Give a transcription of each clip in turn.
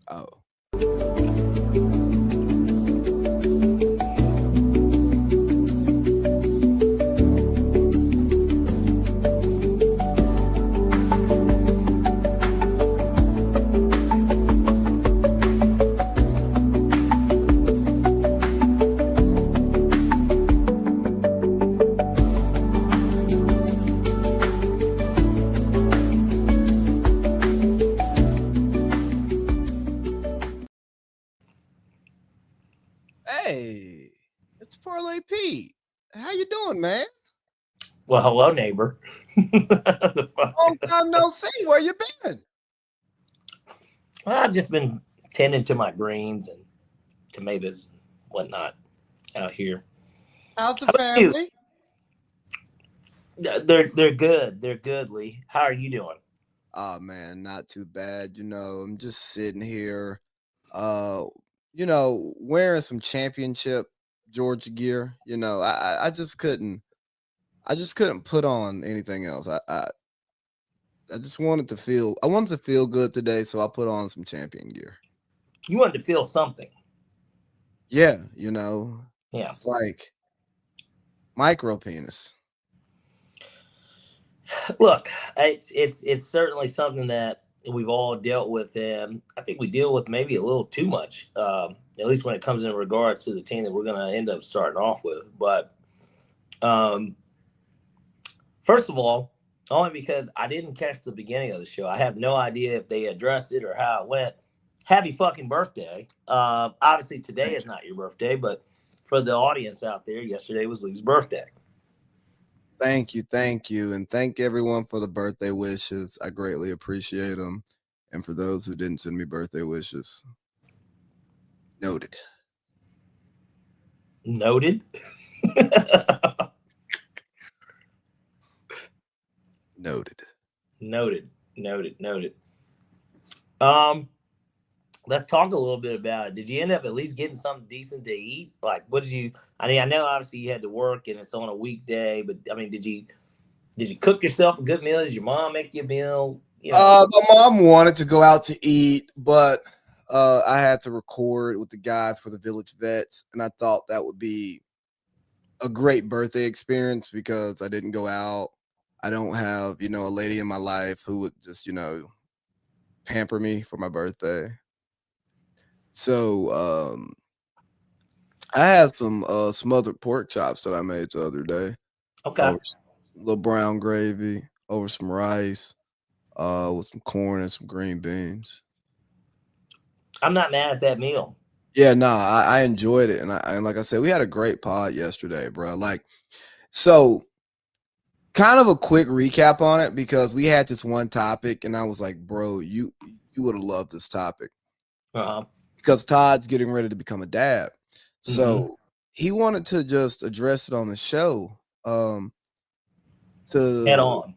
Oh. Hey, it's Parlay Pete. How you doing, man? Well, hello, neighbor. Long time no see. Where you been? I've just been tending to my greens and tomatoes and whatnot out here. How's the How about you? family? They're good. They're good, Lee. How are you doing? Oh man, not too bad. I'm just sitting here, wearing some championship Georgia gear. I just couldn't put on anything else. I just I wanted to feel good today, so I put on some champion gear. You wanted to feel something. Yeah, Yeah. it's like micro penis. Look, it's certainly something that we've all dealt with, and I think we deal with maybe a little too much, at least when it comes in regard to the team that we're going to end up starting off with. But first of all, only because I didn't catch the beginning of the show, I have no idea if they addressed it or how it went. Happy fucking birthday! Obviously, today is not your birthday, but for the audience out there, yesterday was Lee's birthday. Thank you, and thank everyone for the birthday wishes. I greatly appreciate them, and for those who didn't send me birthday wishes, noted. Noted. Noted. Let's talk a little bit about it. Did you end up at least getting something decent to eat? Like, what did you? I mean, I know obviously you had to work and it's on a weekday, but I mean, did you cook yourself a good meal? Did your mom make you a meal? My mom wanted to go out to eat, but I had to record with the guys for the Village Vets, and I thought that would be a great birthday experience because I didn't go out. I don't have, a lady in my life who would just, pamper me for my birthday. So I had some smothered pork chops that I made the other day. Okay. Over a little brown gravy, over some rice, with some corn and some green beans. I'm not mad at that meal. Yeah, I enjoyed it, and like I said, we had a great pod yesterday, bro. So kind of a quick recap on it because we had this one topic, and I was like, bro, you would have loved this topic. Because Todd's getting ready to become a dad. So he wanted to just address it on the show. Head on.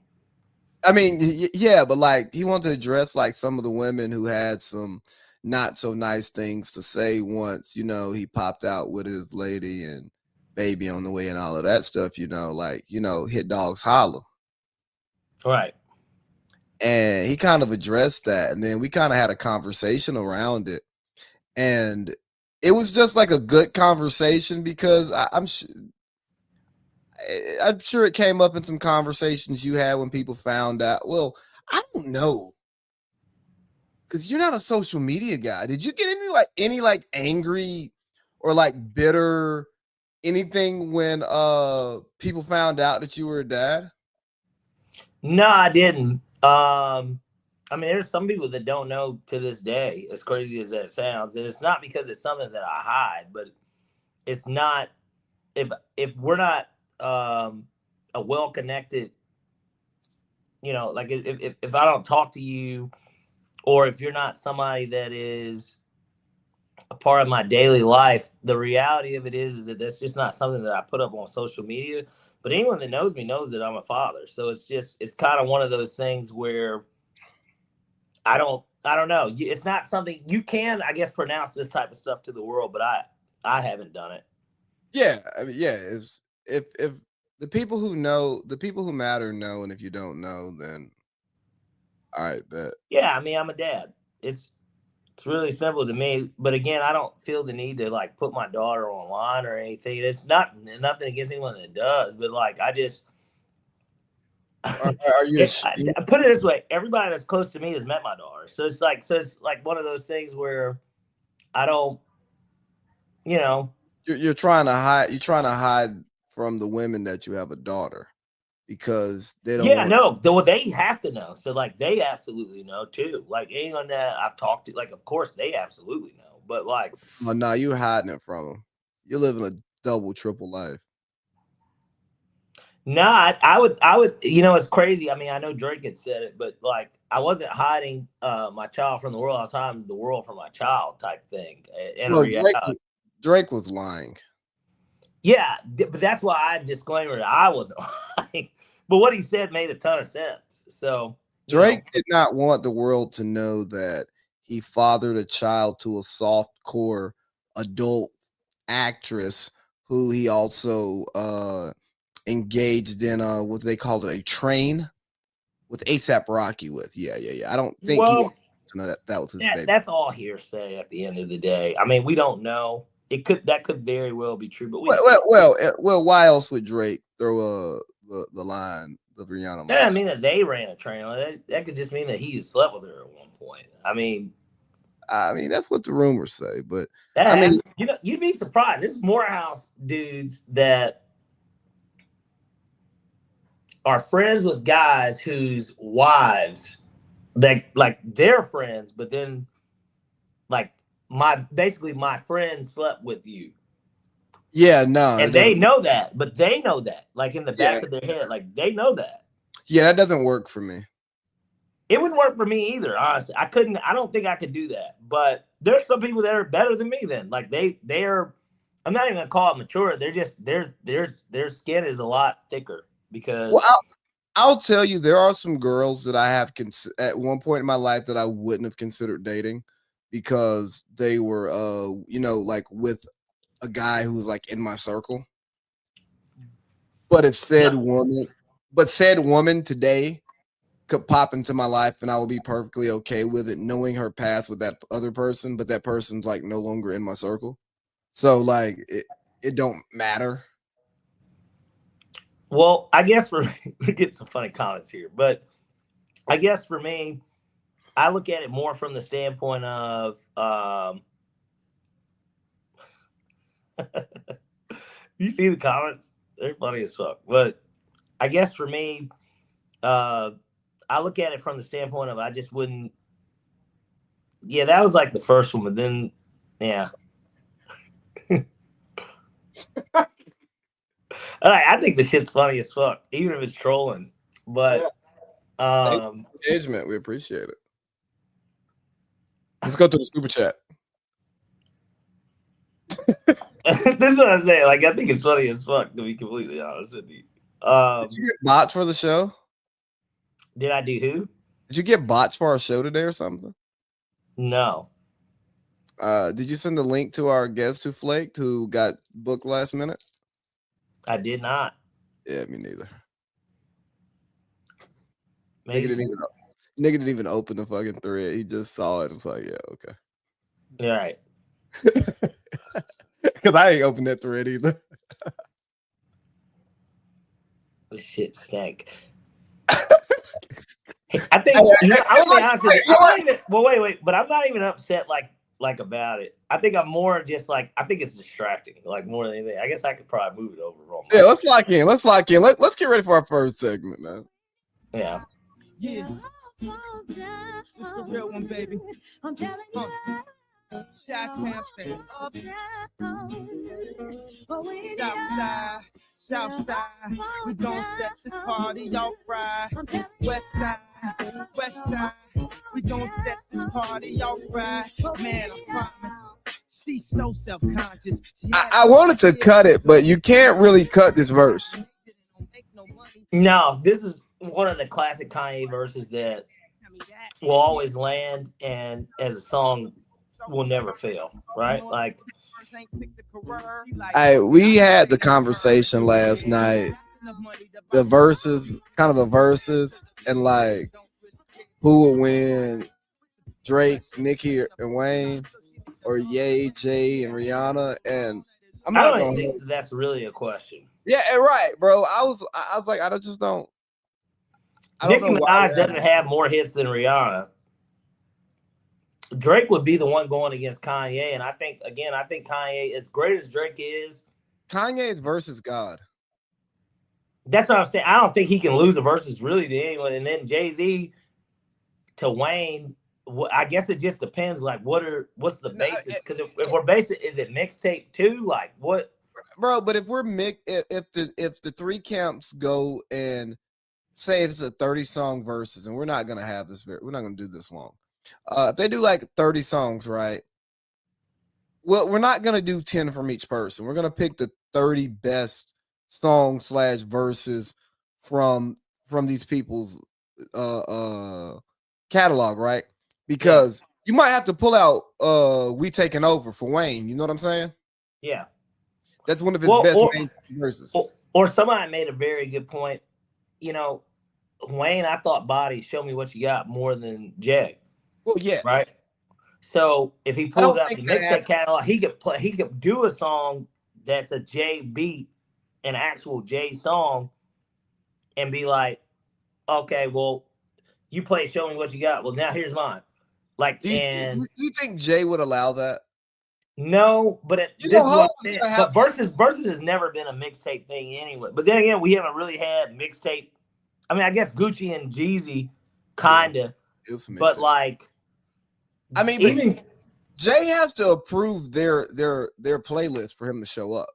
I mean, yeah, but he wanted to address some of the women who had some not so nice things to say once, he popped out with his lady and baby on the way and all of that stuff, hit dogs holler. Right. And he kind of addressed that. And then we kind of had a conversation around it. And it was just like a good conversation because I'm sure it came up in some conversations you had when people found out. Well, I don't know. Because you're not a social media guy. Did you get any angry or bitter anything when people found out that you were a dad? No, I didn't. I mean, there's some people that don't know to this day, as crazy as that sounds. And it's not because it's something that I hide, but it's not if we're not a well-connected, if I don't talk to you, or if you're not somebody that is a part of my daily life, the reality of it is that that's just not something that I put up on social media. But anyone that knows me knows that I'm a father. So it's kind of one of those things where I don't know. It's not something you can, I guess, pronounce this type of stuff to the world, but I haven't done it. Yeah, I mean, yeah. If the people who know, the people who matter know, and if you don't know, then all right, bet. Yeah, I mean, I'm a dad. It's It's really simple to me. But again, I don't feel the need to like put my daughter online or anything. It's nothing against anyone that does, but like I just Are you I put it this way: everybody that's close to me has met my daughter, so it's like one of those things where I don't, you know. You're trying to hide. You're trying to hide from the women that you have a daughter because they don't. Yeah, no. Well, they have to know. So like they absolutely know too. Like anyone that I've talked to, like of course they absolutely know. But like, well, no, you're hiding it from them. You're living a double, triple life. No, I would. You know, it's crazy. I mean, I know Drake had said it, but like, I wasn't hiding my child from the world. I was hiding the world from my child, type thing. And no, Drake was lying. Yeah, but that's why I disclaimer that I wasn't lying. But what he said made a ton of sense. So Drake did not want the world to know that he fathered a child to a soft-core adult actress who he also engaged in what they called it, a train with A$AP Rocky with. Yeah. I don't think he wanted to know that was his baby. That's all hearsay at the end of the day. I mean, we don't know. That could very well be true, but well, why else would Drake throw the line, the Rihanna line? That doesn't mean that they ran a train. That could just mean that he slept with her at one point. I mean, that's what the rumors say, but you know, you'd be surprised. There's Morehouse dudes that are friends with guys whose wives, that like they're friends, but then like my friend slept with you. Yeah, no. And they know that, but they know that, like in the back of their head, like they know that. Yeah, that doesn't work for me. It wouldn't work for me either, honestly. I don't think I could do that. But there's some people that are better than me then. Like they're I'm not even gonna call it mature. They're just their skin is a lot thicker because I'll tell you, there are some girls that I have at one point in my life that I wouldn't have considered dating because they were like with a guy who was like in my circle. But if said woman today could pop into my life and I will be perfectly okay with it, knowing her past with that other person, but that person's like no longer in my circle. So like it don't matter. Well, I guess we get some funny comments here, but I guess for me, I look at it more from the standpoint of you see the comments? They're funny as fuck. But I guess for me, I look at it from the standpoint of I just wouldn't. Yeah, that was like the first one, but then yeah. All right, I think the shit's funny as fuck, even if it's trolling. But engagement, we appreciate it. Let's go to the super chat. This is what I'm saying. Like, I think it's funny as fuck, to be completely honest with you. Did you get bots for the show? Did I do who? Did you get bots for our show today or something? No. Did you send the link to our guest who flaked, who got booked last minute? I did not. Yeah, me neither. Nigga didn't even open the fucking thread. He just saw it and was like, yeah, okay. All right. Because I ain't opened that thread either. This shit stank. I think I'm gonna be honest with you. Wait, but I'm not even upset like about it. I think I'm more just like I think it's distracting, like more than anything. I guess I could probably move it over. Yeah, let's lock in. Let's get ready for our first segment, man. Yeah. It's the real one, baby. I'm telling you. Southside, we gon' set this party off right. Westside, we gon' set this party off right. Man, I promise. She's so self-conscious. I wanted to cut it, but you can't really cut this verse. No, this is one of the classic Kanye verses that will always land and as a song will never fail, right? Like we had the conversation last night, the verses, and like who will win Drake, Nicki, and Wayne, or Ye, Jay, and Rihanna. And I'm I not don't going even to. think that's really a question. Yeah, right, bro. I was like, I just don't. I don't Nicki know why. Minaj doesn't have more hits than Rihanna. Drake would be the one going against Kanye, and I think Kanye, as great as Drake is, Kanye's versus God. that's what I'm saying. I don't think he can lose a versus really to anyone. And then Jay-Z to Wayne, I guess it just depends. Like, what's the basis? Because if we're basing, is it mixtape too? Like, what, bro? But if we're if the three camps go and say it's a 30-song verses, and we're not gonna have this. We're not gonna do this long. If they do like 30 songs, right? Well, we're not gonna do 10 from each person. We're gonna pick the 30 best songs / verses from these people's catalog, right? Because you might have to pull out "We Taking Over" for Wayne. You know what I'm saying? yeah. That's one of his best main verses. Or somebody made a very good point. You know, Wayne, I thought Body Show Me What You Got more than Jay. Well, yes. Right. So if he pulls out the mixtape catalog, he could do a song that's a Jay beat, an actual Jay song, and be like, okay, well, you play Show Me What You Got. Well, now here's mine. Like, do you think Jay would allow that? No, but but versus has never been a mixtape thing anyway. But then again, we haven't really had mixtape. I mean, I guess Gucci and Jeezy kinda, but like, I mean, even Jay has to approve their playlist for him to show up.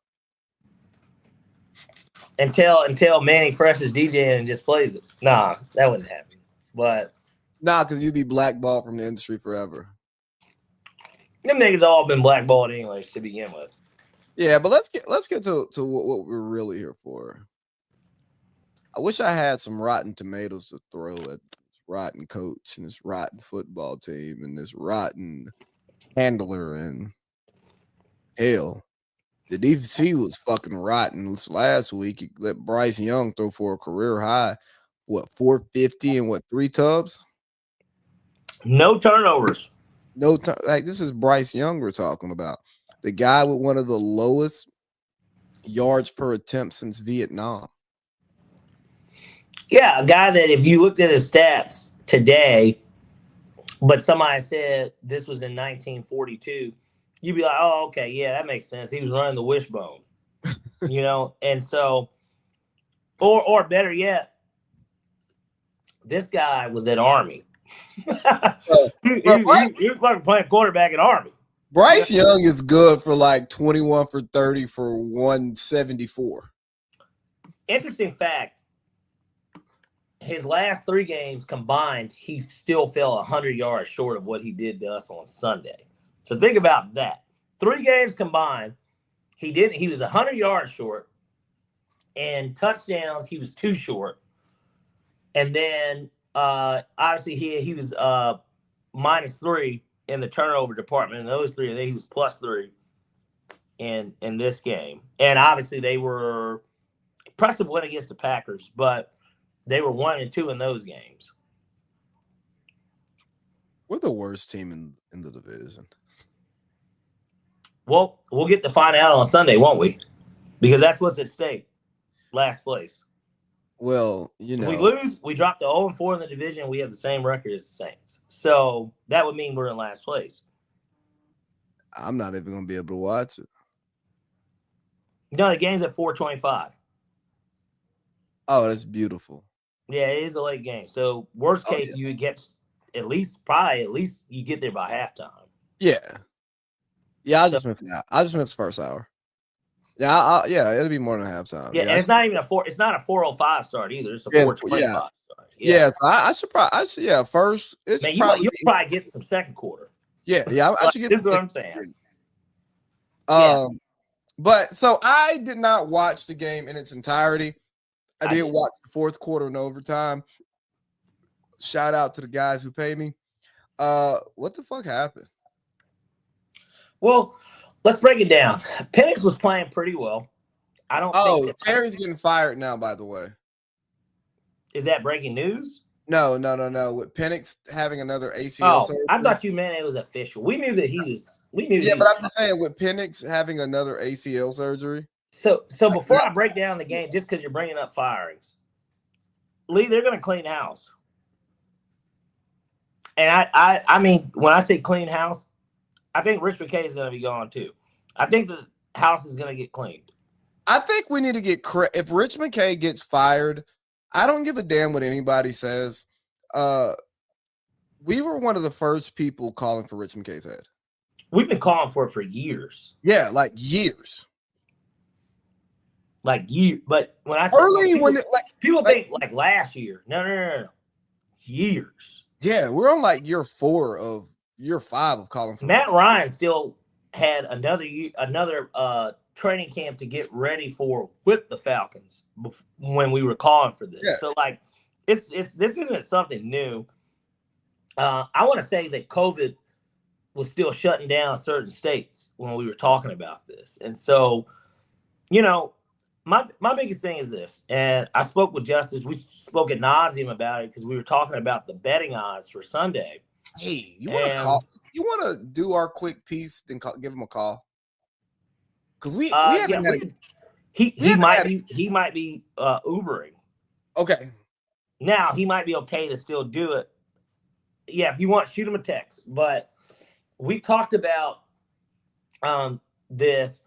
Until Manny Fresh is DJing and just plays it. Nah, that wouldn't happen. But because you'd be blackballed from the industry forever. Them niggas all been blackballed anyways to begin with. Yeah, but let's get to what we're really here for. I wish I had some rotten tomatoes to throw at this rotten coach and this rotten football team and this rotten handler. And hell, the DC was fucking rotten last week. He let Bryce Young throw for a career high, 450 and 3 tubs? No turnovers. Like, this is Bryce Young we're talking about. The guy with one of the lowest yards per attempt since Vietnam. Yeah, a guy that if you looked at his stats today, but somebody said this was in 1942, you'd be like, oh, okay, yeah, that makes sense. He was running the wishbone, you know? And so, or better yet, this guy was at Army. He was like playing quarterback at Army. Bryce Young is good for like 21 for 30 for 174. Interesting fact, his last 3 games combined, he still fell 100 yards short of what he did to us on Sunday. So think about that. 3 games combined, he was 100 yards short, and touchdowns, he was 2 short. And then obviously he was -3 in the turnover department. In those 3, and then he was +3 in this game. And obviously they were impressive win against the Packers, but they were 1-2 in those games. We're the worst team in the division. Well, we'll get to find out on Sunday, won't we? Because that's what's at stake. Last place. Well, you know, if we lose, we drop to 0-4 in the division. We have the same record as the Saints. So that would mean we're in last place. I'm not even going to be able to watch it. No, the game's at 4:25. Oh, that's beautiful. Yeah, it is a late game. So worst case, you would get at least you get there by halftime. Yeah. Yeah, I just missed the first hour. Yeah, it'll be more than halftime. Yeah, and it's not even it's not a 4:05 start either. It's a 4:25 start. Yeah, so I should probably first. It's man, you'll probably get some second quarter. Yeah, I should get. This is what I'm saying. But so I did not watch the game in its entirety. I did watch the fourth quarter and overtime. Shout out to the guys who pay me. What the fuck happened? Well, let's break it down. Penix was playing pretty well. I don't. Oh, Terry's getting fired now. By the way, is that breaking news? No. With Penix having another ACL surgery. I thought you meant it was official. We knew that he was. We knew. Yeah, but I'm just saying with Penix having another ACL surgery. So before I break down the game, just because you're bringing up firings, Lee, they're going to clean house. And I mean, when I say clean house, I think Rich McKay is going to be gone too. I think the house is going to get cleaned. I think we need to get if Rich McKay gets fired, I don't give a damn what anybody says. We were one of the first people calling for Rich McKay's head. We've been calling for it for years. Yeah, like years. Like years. But when I people think like last year. No. Years. Yeah, we're on like year 5 of calling for Matt Ryan still had another training camp to get ready for with the Falcons when we were calling for this. Yeah. So like this isn't something new. I want to say that COVID was still shutting down certain states when we were talking about this. And so, my biggest thing is this, and I spoke with Justice. We spoke ad nauseum about it because we were talking about the betting odds for Sunday. Hey, you want to call? You want to do our quick piece? Then give him a call. Because we haven't had he might be Ubering. Okay. Now he might be okay to still do it. Yeah, if you want, shoot him a text. But we talked about this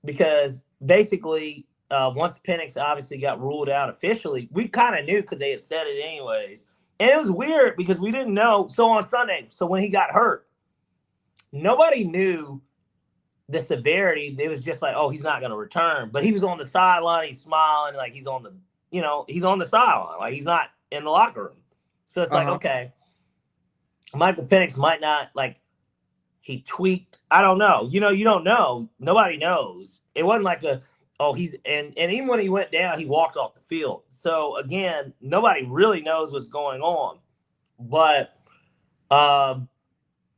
because basically once Penix obviously got ruled out officially, we kind of knew because they had said it anyways. And it was weird because we didn't know. So on Sunday, when he got hurt, nobody knew the severity. It was just like, oh, he's not going to return. But he was on the sideline. He's smiling like he's on the sideline. Like he's not in the locker room. So it's like, okay, Michael Penix might not, like, he tweaked. I don't know. You don't know. Nobody knows. It wasn't like and even when he went down, he walked off the field. So, again, nobody really knows what's going on. But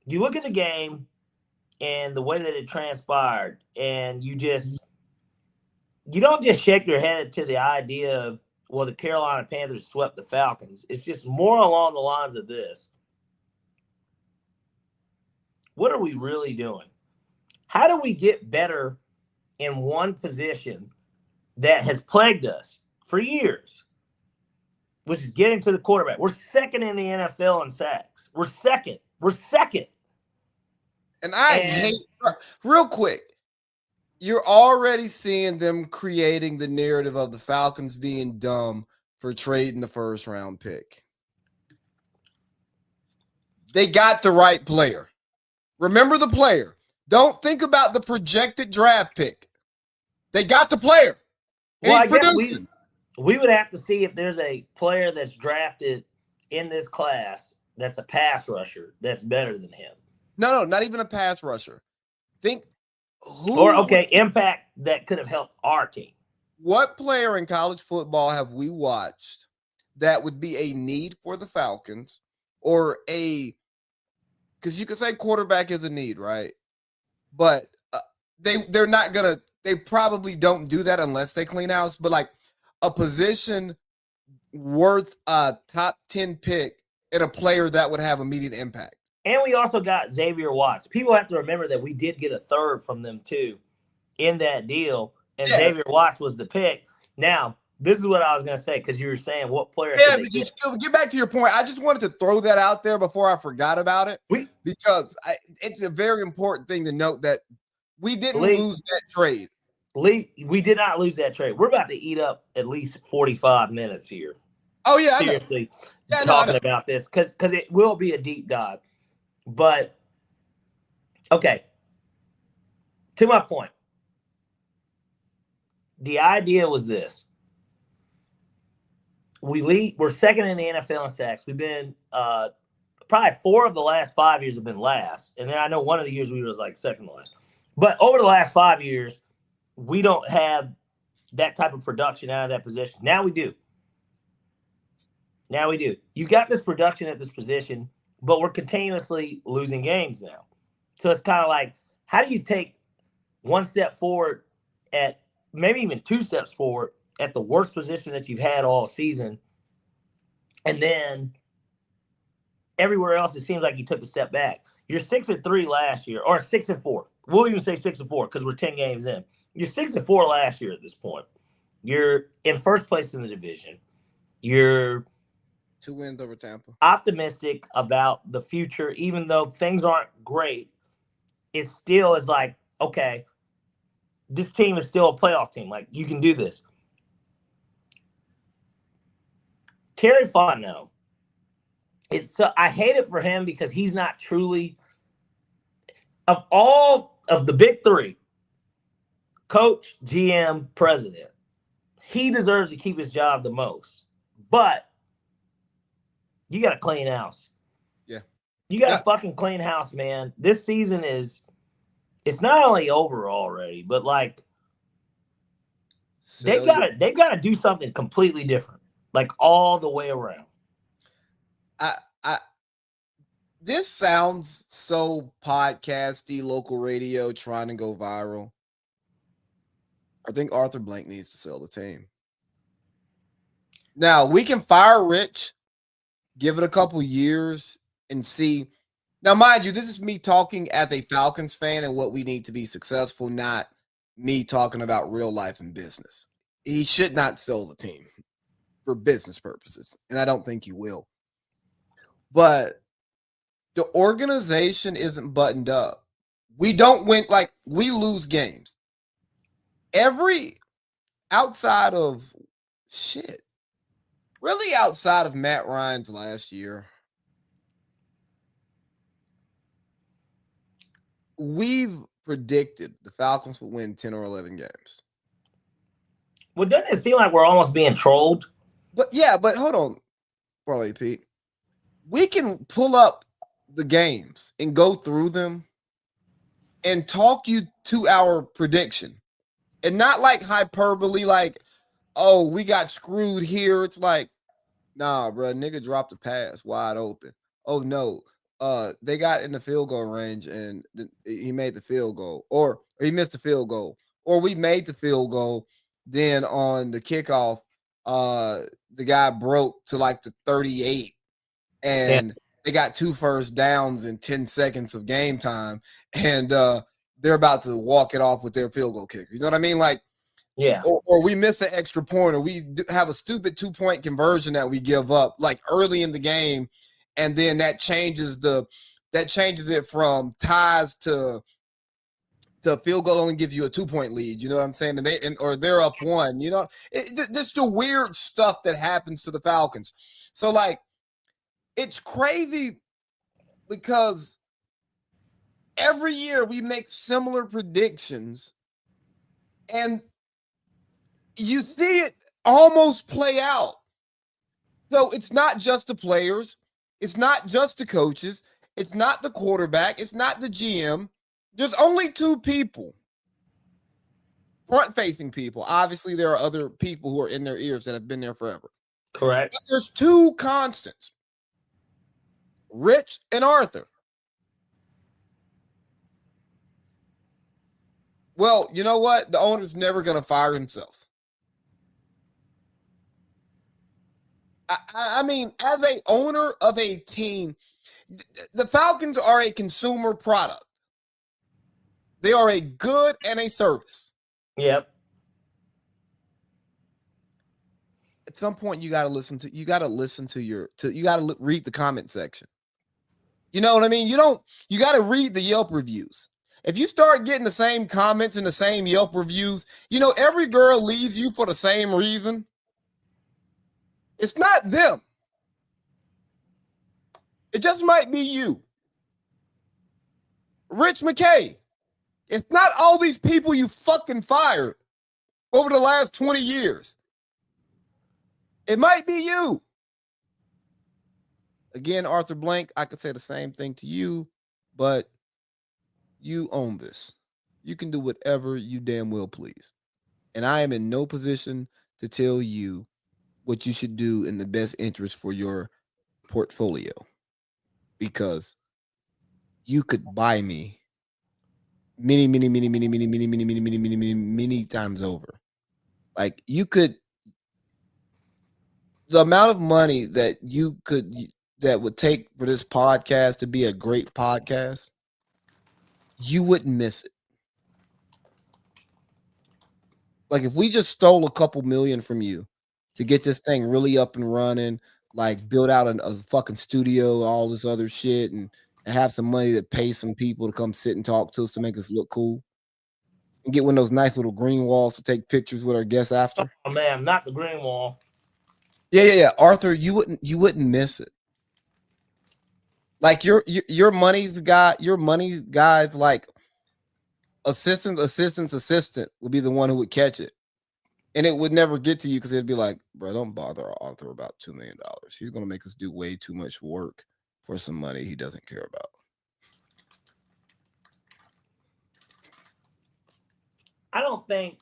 you look at the game and the way that it transpired, and you don't just shake your head to the idea of, well, the Carolina Panthers swept the Falcons. It's just more along the lines of this. What are we really doing? How do we get better in one position that has plagued us for years, which is getting to the quarterback? We're second in the NFL in sacks. We're second. And I hate, real quick, you're already seeing them creating the narrative of the Falcons being dumb for trading the first round pick. They got the right player. Remember the player. Don't think about the projected draft pick. They got the player. Well, I guess we would have to see if there's a player that's drafted in this class that's a pass rusher that's better than him. No, not even a pass rusher. Think impact that could have helped our team. What player in college football have we watched that would be a need for the Falcons, or because you could say quarterback is a need, right? But they're not gonna. They probably don't do that unless they clean house. But like a position worth a top 10 pick and a player that would have immediate impact. And we also got Xavier Watts. People have to remember that we did get a third from them too in that deal, and Xavier Watts was the pick. Now, this is what I was going to say, because you were saying what player. Yeah, but get back to your point. I just wanted to throw that out there before I forgot about it, because it's a very important thing to note that we didn't lose that trade. We did not lose that trade. We're about to eat up at least 45 minutes here. Oh, yeah. Seriously, talking about this, because it will be a deep dive. But, okay, to my point, the idea was this. We're second in the NFL in sacks. We've been probably 4 of the last 5 years have been last. And then I know one of the years we were like second to last. But over the last 5 years, we don't have that type of production out of that position. Now we do. You got this production at this position, but we're continuously losing games now. So it's kind of like, how do you take one step forward at maybe even 2 steps forward at the worst position that you've had all season, and then everywhere else, it seems like you took a step back. You're 6-3 last year, or 6-4. We'll even say 6-4 because we're 10 games in. You're 6-4 last year at this point. You're in first place in the division. You're 2 wins over Tampa. Optimistic about the future, even though things aren't great. It still is like, okay, this team is still a playoff team. Like, you can do this. Terry Fontenot. I hate it for him because he's not truly, of all of the big three, coach, GM, president, he deserves to keep his job the most. But you got to clean house. Yeah. You got to fucking clean house, man. This season it's not only over already, but like they've got to do something completely different, like all the way around. This sounds so podcasty, local radio, trying to go viral. I think Arthur Blank needs to sell the team. Now, we can fire Rich, give it a couple years, and see. Now, mind you, this is me talking as a Falcons fan and what we need to be successful, not me talking about real life and business. He should not sell the team for business purposes, and I don't think he will. But the organization isn't buttoned up. We don't win, like, we lose games. Outside of Matt Ryan's last year, we've predicted the Falcons would win 10 or 11 games. Well, doesn't it seem like we're almost being trolled? But hold on, Parlay Pete. We can pull up the games and go through them and talk you to our prediction. And not like hyperbole, like, oh, we got screwed here. It's like, nah, bro, nigga dropped a pass wide open. Oh, no. They got in the field goal range and he made the field goal. Or he missed the field goal. Or we made the field goal. Then on the kickoff, the guy broke to like the 38. And they got 2 first downs in 10 seconds of game time. And they're about to walk it off with their field goal kicker. You know what I mean? Like, yeah. Or we miss an extra point, or we have a stupid 2-point conversion that we give up like early in the game, and then that changes it from ties to field goal only gives you a 2-point lead. You know what I'm saying? Or they're up 1. You know, just the weird stuff that happens to the Falcons. So like, it's crazy because every year we make similar predictions, and you see it almost play out. So it's not just the players. It's not just the coaches. It's not the quarterback. It's not the GM. There's only 2 people, front-facing people. Obviously, there are other people who are in their ears that have been there forever. Correct. But there's 2 constants, Rich and Arthur. Well, you know what? The owner's never going to fire himself. I mean, as an owner of a team, the Falcons are a consumer product. They are a good and a service. Yep. At some point, you got to read the comment section. You know what I mean? You got to read the Yelp reviews. If you start getting the same comments and the same Yelp reviews, you know, every girl leaves you for the same reason. It's not them. It just might be you. Rich McKay. It's not all these people you fucking fired over the last 20 years. It might be you. Again, Arthur Blank, I could say the same thing to you, but you own this. You can do whatever you damn well please. And I am in no position to tell you what you should do in the best interest for your portfolio, because you could buy me many times over. Like, you could, the amount of money that you could that would take for this podcast to be a great podcast, you wouldn't miss it. Like if we just stole a couple million from you to get this thing really up and running, like build out a fucking studio, all this other shit, and have some money to pay some people to come sit and talk to us to make us look cool, and get one of those nice little green walls to take pictures with our guests after. Oh man, not the green wall. Yeah. Arthur, you wouldn't miss it. Like your money's guys like assistant would be the one who would catch it. And it would never get to you because it'd be like, bro, don't bother Arthur about $2 million. He's gonna make us do way too much work for some money he doesn't care about. I don't think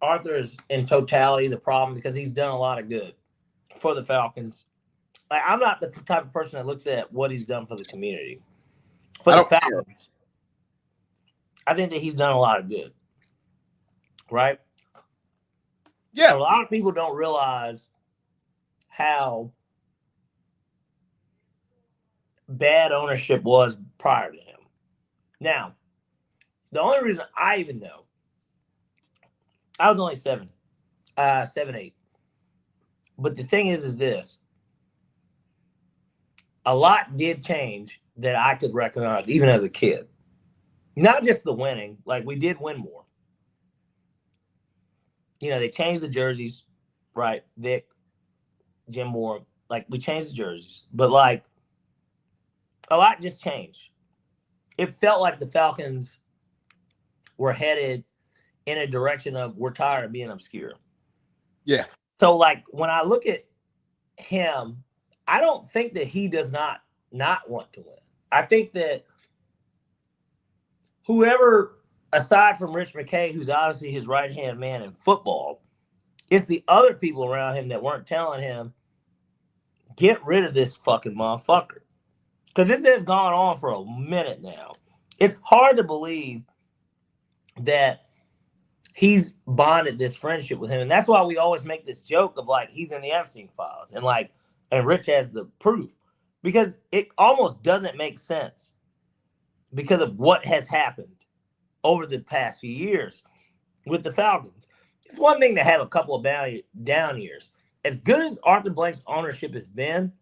Arthur is in totality the problem because he's done a lot of good for the Falcons. Like I'm not the type of person that looks at what he's done for the community. For the Falcons, I think that he's done a lot of good. Right? Yeah. A lot of people don't realize how bad ownership was prior to him. Now, the only reason I even know, I was only 7, 8. But the thing is this. A lot did change that I could recognize even as a kid. Not just the winning, like we did win more. You know, they changed the jerseys, right? Vic, Jim Moore, like we changed the jerseys. But like a lot just changed. It felt like the Falcons were headed in a direction of we're tired of being obscure. Yeah. So like when I look at him, I don't think that he does not want to win. I think that whoever, aside from Rich McKay, who's obviously his right-hand man in football, it's the other people around him that weren't telling him, get rid of this fucking motherfucker. Because this has gone on for a minute now. It's hard to believe that he's bonded this friendship with him. And that's why we always make this joke of like, he's in the Epstein files. And Rich has the proof. Because it almost doesn't make sense because of what has happened over the past few years with the Falcons. It's one thing to have a couple of down years. As good as Arthur Blank's ownership has been,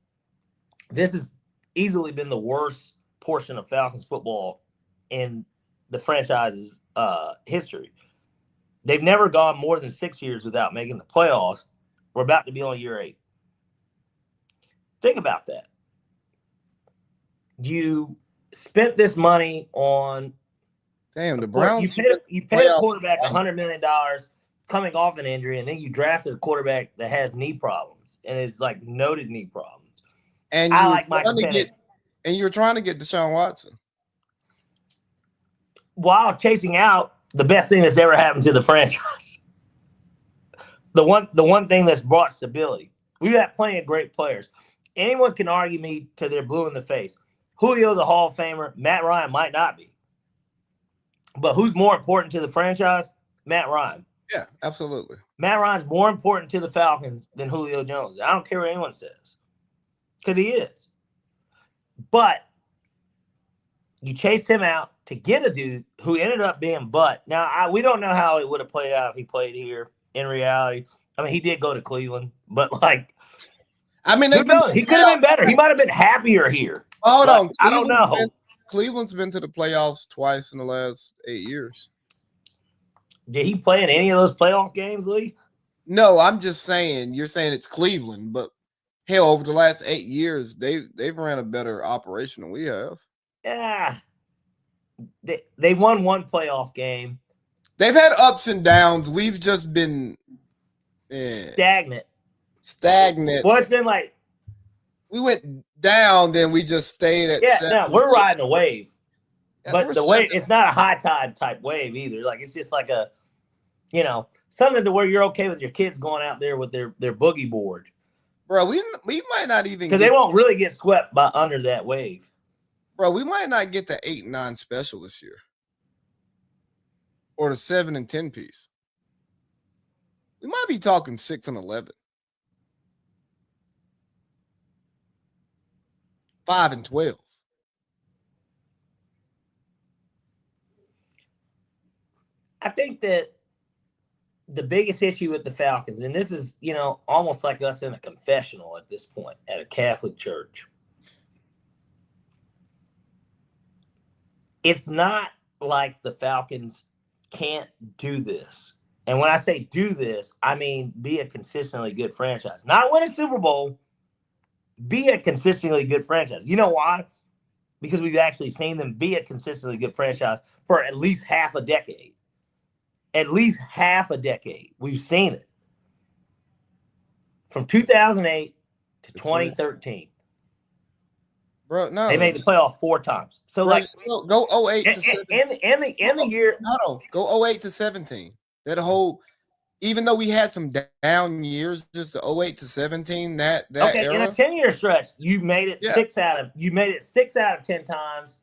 this has easily been the worst portion of Falcons football in the franchise's history. They've never gone more than 6 years without making the playoffs. We're about to be on year 8. Think about that. You spent this money on. Damn, the Browns. You paid a quarterback $100 million coming off an injury, and then you drafted a quarterback that has knee problems and is like noted knee problems. And I like Michael Penix. And you're trying to get Deshaun Watson while chasing out the best thing that's ever happened to the franchise. The one thing that's brought stability. We've got plenty of great players. Anyone can argue me till they're blue in the face. Julio's a Hall of Famer. Matt Ryan might not be. But who's more important to the franchise? Matt Ryan. Yeah, absolutely. Matt Ryan's more important to the Falcons than Julio Jones. I don't care what anyone says. Because he is. But you chased him out to get a dude who ended up being butt. Now, we don't know how it would have played out if he played here in reality. I mean, he did go to Cleveland. But, like, I mean, he could have been better. He might have been happier here. Hold on. I don't know. Cleveland's been to the playoffs twice in the last 8 years. Did he play in any of those playoff games, Lee? No, I'm just saying. You're saying it's Cleveland, but hell, over the last 8 years, they've ran a better operation than we have. Yeah, they won one playoff game. They've had ups and downs. We've just been stagnant. Well, it's been like we went down, then we just stayed at. Yeah, no, we're riding a wave. Yeah, but the wave, it's not a high tide type wave either. Like it's just like a, something to where you're okay with your kids going out there with their boogie board. Bro, we might not even because they won't really get swept by under that wave. Bro, we might not get the 8-9 special this year, or the 7 and 10 piece. We might be talking 6 and 11. 5-12. I think that the biggest issue with the Falcons, and this is, almost like us in a confessional at this point at a Catholic church. It's not like the Falcons can't do this. And when I say do this, I mean be a consistently good franchise. Not win a Super Bowl, be a consistently good franchise. You know why? Because we've actually seen them be a consistently good franchise for at least half a decade. At least half a decade. We've seen it. From 2008 to 2013. Bro, no. They made the playoff 4 times. So, go 08 to 17. In the year. No, go 08 to 17. That whole, even though we had some down years, just the 08 to 17, that era. In a 10-year stretch, you made it 6 out of 10 times.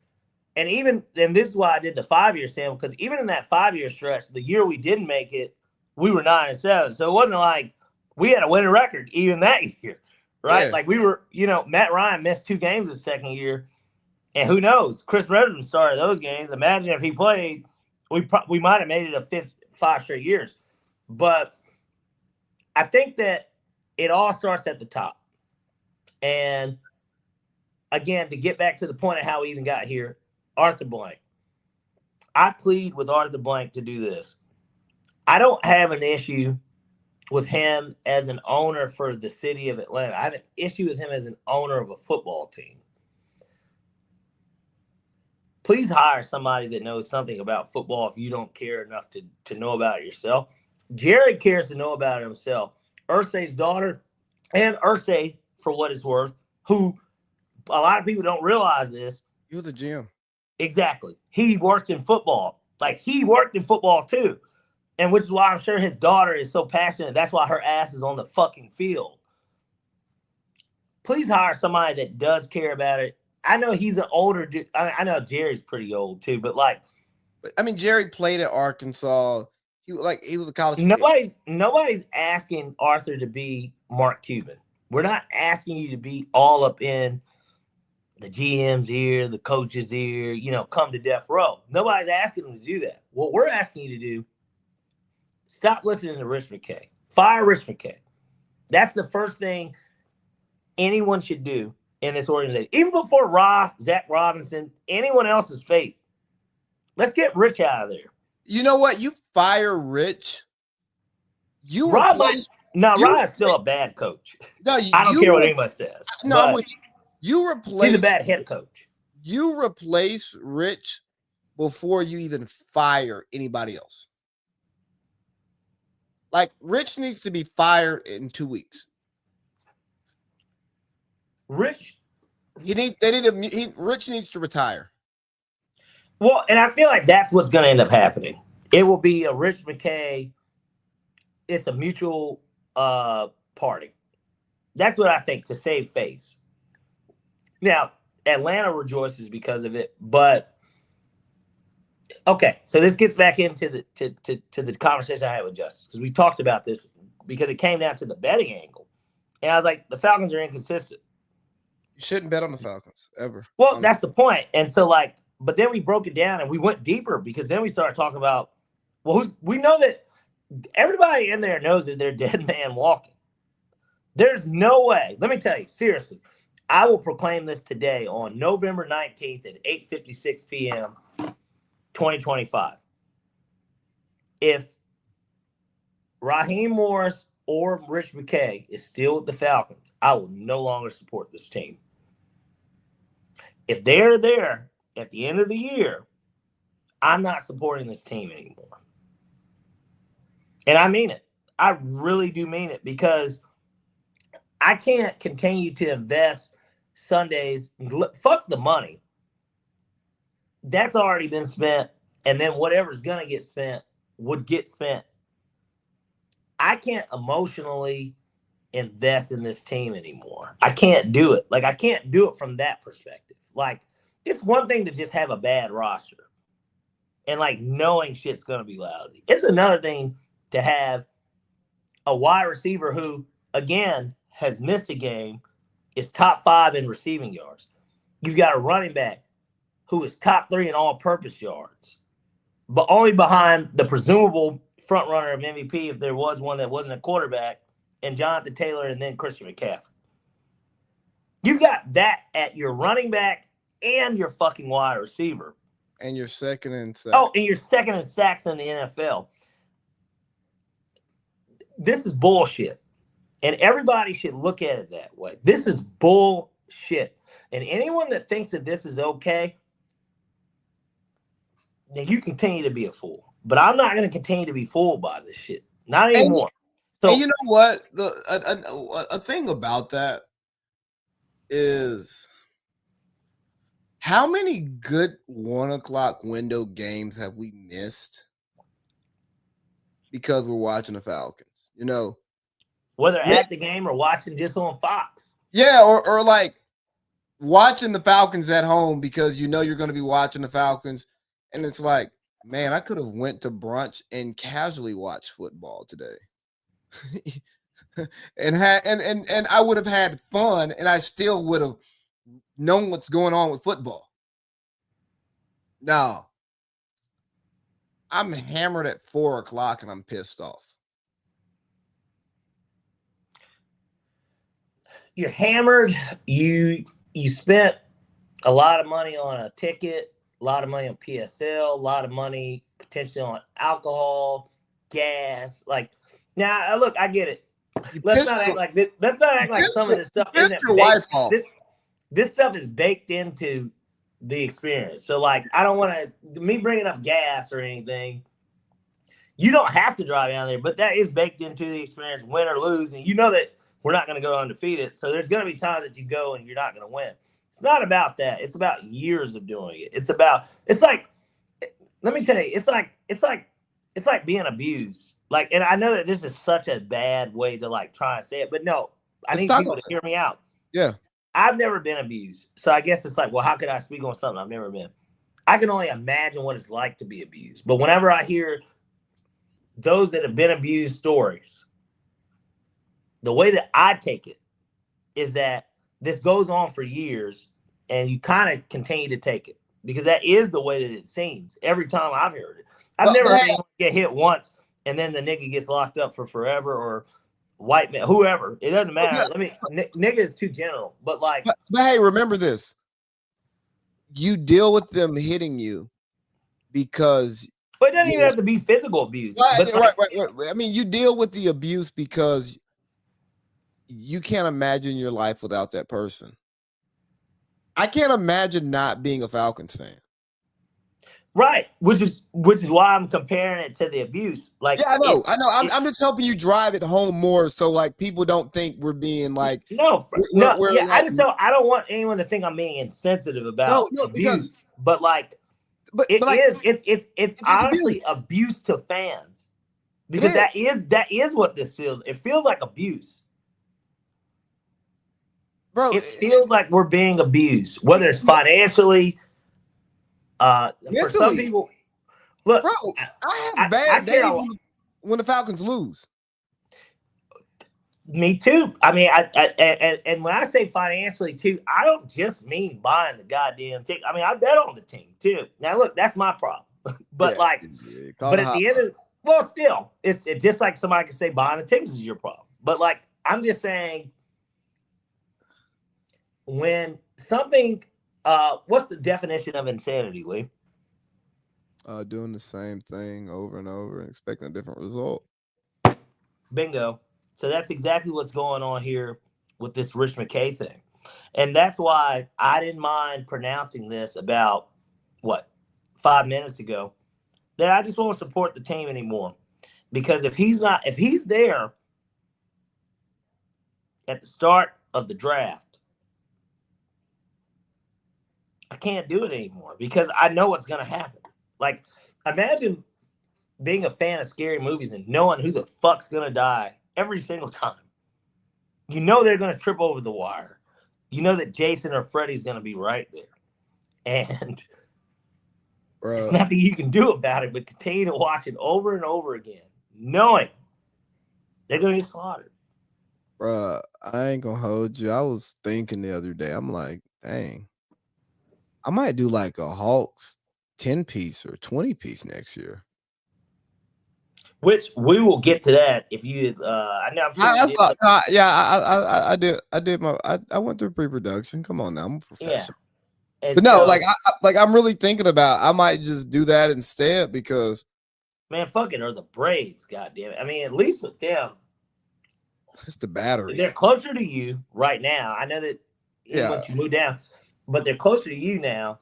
And this is why I did the 5-year sample, because even in that 5-year stretch, the year we didn't make it, we were 9-7. So it wasn't like we had a winning record even that year, right? Yeah. Like we were, Matt Ryan missed 2 games his second year, and who knows? Chris Redden started those games. Imagine if he played, we might have made it 5 straight years. But I think that it all starts at the top. And again, to get back to the point of how we even got here, Arthur Blank. I plead with Arthur Blank to do this. I don't have an issue with him as an owner for the city of Atlanta. I have an issue with him as an owner of a football team. Please hire somebody that knows something about football if you don't care enough to know about it yourself. Jared cares to know about it himself. Irsay's daughter, and Irsay, for what it's worth, who a lot of people don't realize this. You're the GM. Exactly. He worked in football. Like, he worked in football too. And which is why I'm sure his daughter is so passionate. That's why her ass is on the fucking field. Please hire somebody that does care about it. I know he's an older dude. I know Jerry's pretty old too, but Jerry played at Arkansas. He was a college. Nobody's asking Arthur to be Mark Cuban. We're not asking you to be all up in the GM's ear, the coach's ear, come to death row. Nobody's asking them to do that. What we're asking you to do, stop listening to Rich McKay. Fire Rich McKay. That's the first thing anyone should do in this organization. Even before Zach Robinson, anyone else's fate. Let's get Rich out of there. You know what? You fire Rich. Ryan's still a bad coach. No, I don't care what anybody says. No, he's a bad head coach. You replace Rich before you even fire anybody else. Like, Rich needs to be fired in 2 weeks. Rich needs to retire. Well, and I feel like that's what's going to end up happening. It will be a Rich McKay. It's a mutual party. That's what I think, to save face. Now, Atlanta rejoices because of it, but okay. So this gets back into the conversation I had with Justice, because we talked about this because it came down to the betting angle, and I was like, the Falcons are inconsistent. You shouldn't bet on the Falcons ever. Well, that's the point. And so, but then we broke it down and we went deeper, because then we started talking about, we know that everybody in there knows that they're dead man walking. There's no way. Let me tell you, seriously, I will proclaim this today on November 19th at 8:56 p.m., 2025. If Raheem Morris or Rich McKay is still with the Falcons, I will no longer support this team. If they're there at the end of the year, I'm not supporting this team anymore. And I mean it. I really do mean it, because I can't continue to invest Sundays. Fuck the money. That's already been spent. And then whatever's going to get spent would get spent. I can't emotionally invest in this team anymore. I can't do it. I can't do it from that perspective. It's one thing to just have a bad roster and knowing shit's going to be lousy. It's another thing to have a wide receiver who, again, has missed a game, is top 5 in receiving yards. You've got a running back who is top 3 in all-purpose yards, but only behind the presumable front runner of MVP if there was one that wasn't a quarterback, and Jonathan Taylor and then Christian McCaffrey. You've got that at your running back and your fucking wide receiver. And you're second in sacks. Oh, and you're second in sacks in the NFL. This is bullshit. And everybody should look at it that way. This is bullshit. And anyone that thinks that this is okay, then you continue to be a fool. But I'm not going to continue to be fooled by this shit. Not anymore. And you know what? A thing about that is how many good 1 o'clock window games have we missed because we're watching the Falcons? You know, whether at the game or watching just on Fox. Yeah, or like watching the Falcons at home because you know you're going to be watching the Falcons, and it's like, man, I could have went to brunch and casually watched football today. and I would have had fun, and I still would have known what's going on with football. Now, I'm hammered at 4 o'clock and I'm pissed off. You're hammered. You spent a lot of money on a ticket, a lot of money on PSL, a lot of money potentially on alcohol, gas. Like, now, look, I get it. Let's not act like this. Let's not act like some of this stuff isn't baked. This stuff is baked into the experience. So, like, I don't want to me bringing up gas or anything. You don't have to drive down there, but that is baked into the experience, win or lose, and you know that we're not going to go undefeated. So there's going to be times that you go and you're not going to win. It's not about that. It's about years of doing it. It's like, let me tell you, it's like being abused. Like, and I know that this is such a bad way to like try and say it, but no, I need people to hear me out. Yeah. I've never been abused. So I guess it's like, well, how could I speak on something I've never been? I can only imagine what it's like to be abused. But whenever I hear those that have been abused stories, the way that I take it is that this goes on for years and you kind of continue to take it because that is the way that it seems every time I've heard it. I've never heard anyone get hit once and then the nigga gets locked up for forever or white man, whoever. It doesn't matter. Nigga is too general, but like. But hey, remember this. You deal with them hitting you because. But it doesn't even have to be physical abuse. Right. I mean, you deal with the abuse because you can't imagine your life without that person. I can't imagine not being a Falcons fan. Right, which is why I'm comparing it to the abuse. Like, yeah, I know. I'm just helping you drive it home more, so like people don't think we're being like I don't want anyone to think I'm being insensitive about abuse, but it's honestly abuse to fans because that is what this feels. It feels like abuse. Bro, it feels like we're being abused, whether it's financially. For some people, look, bro, I have bad days when the Falcons lose. Me too. I mean, and when I say financially too, I don't just mean buying the goddamn ticket. I mean, I bet on the team too. Now, look, that's my problem. But but at the end of still, it's just like somebody can say buying the tickets is your problem. But like, I'm just saying. When something, what's the definition of insanity, Lee? Doing the same thing over and over and expecting a different result. Bingo. So that's exactly what's going on here with this Rich McKay thing. And that's why I didn't mind pronouncing this about, 5 minutes ago, that I just won't support the team anymore. Because if he's there at the start of the draft, I can't do it anymore because I know what's going to happen. Like, imagine being a fan of scary movies and knowing who the fuck's going to die every single time. You know they're going to trip over the wire. You know that Jason or Freddy's going to be right there. And there's nothing you can do about it but continue to watch it over and over again, knowing they're going to get slaughtered. Bruh, I ain't going to hold you. I was thinking the other day, I'm like, dang. I might do like a Hawks 10-piece or 20-piece next year. Which we will get to that if you. I know. I'm sure you did. I did my. I went through pre-production. Come on now, I'm a professional. Yeah. But no, so, I'm really thinking about. I might just do that instead because. Man, fucking are the Braves. Goddamn it! I mean, at least with them, it's the battery. They're closer to you right now. I know that. Once you move down, but they're closer to you now.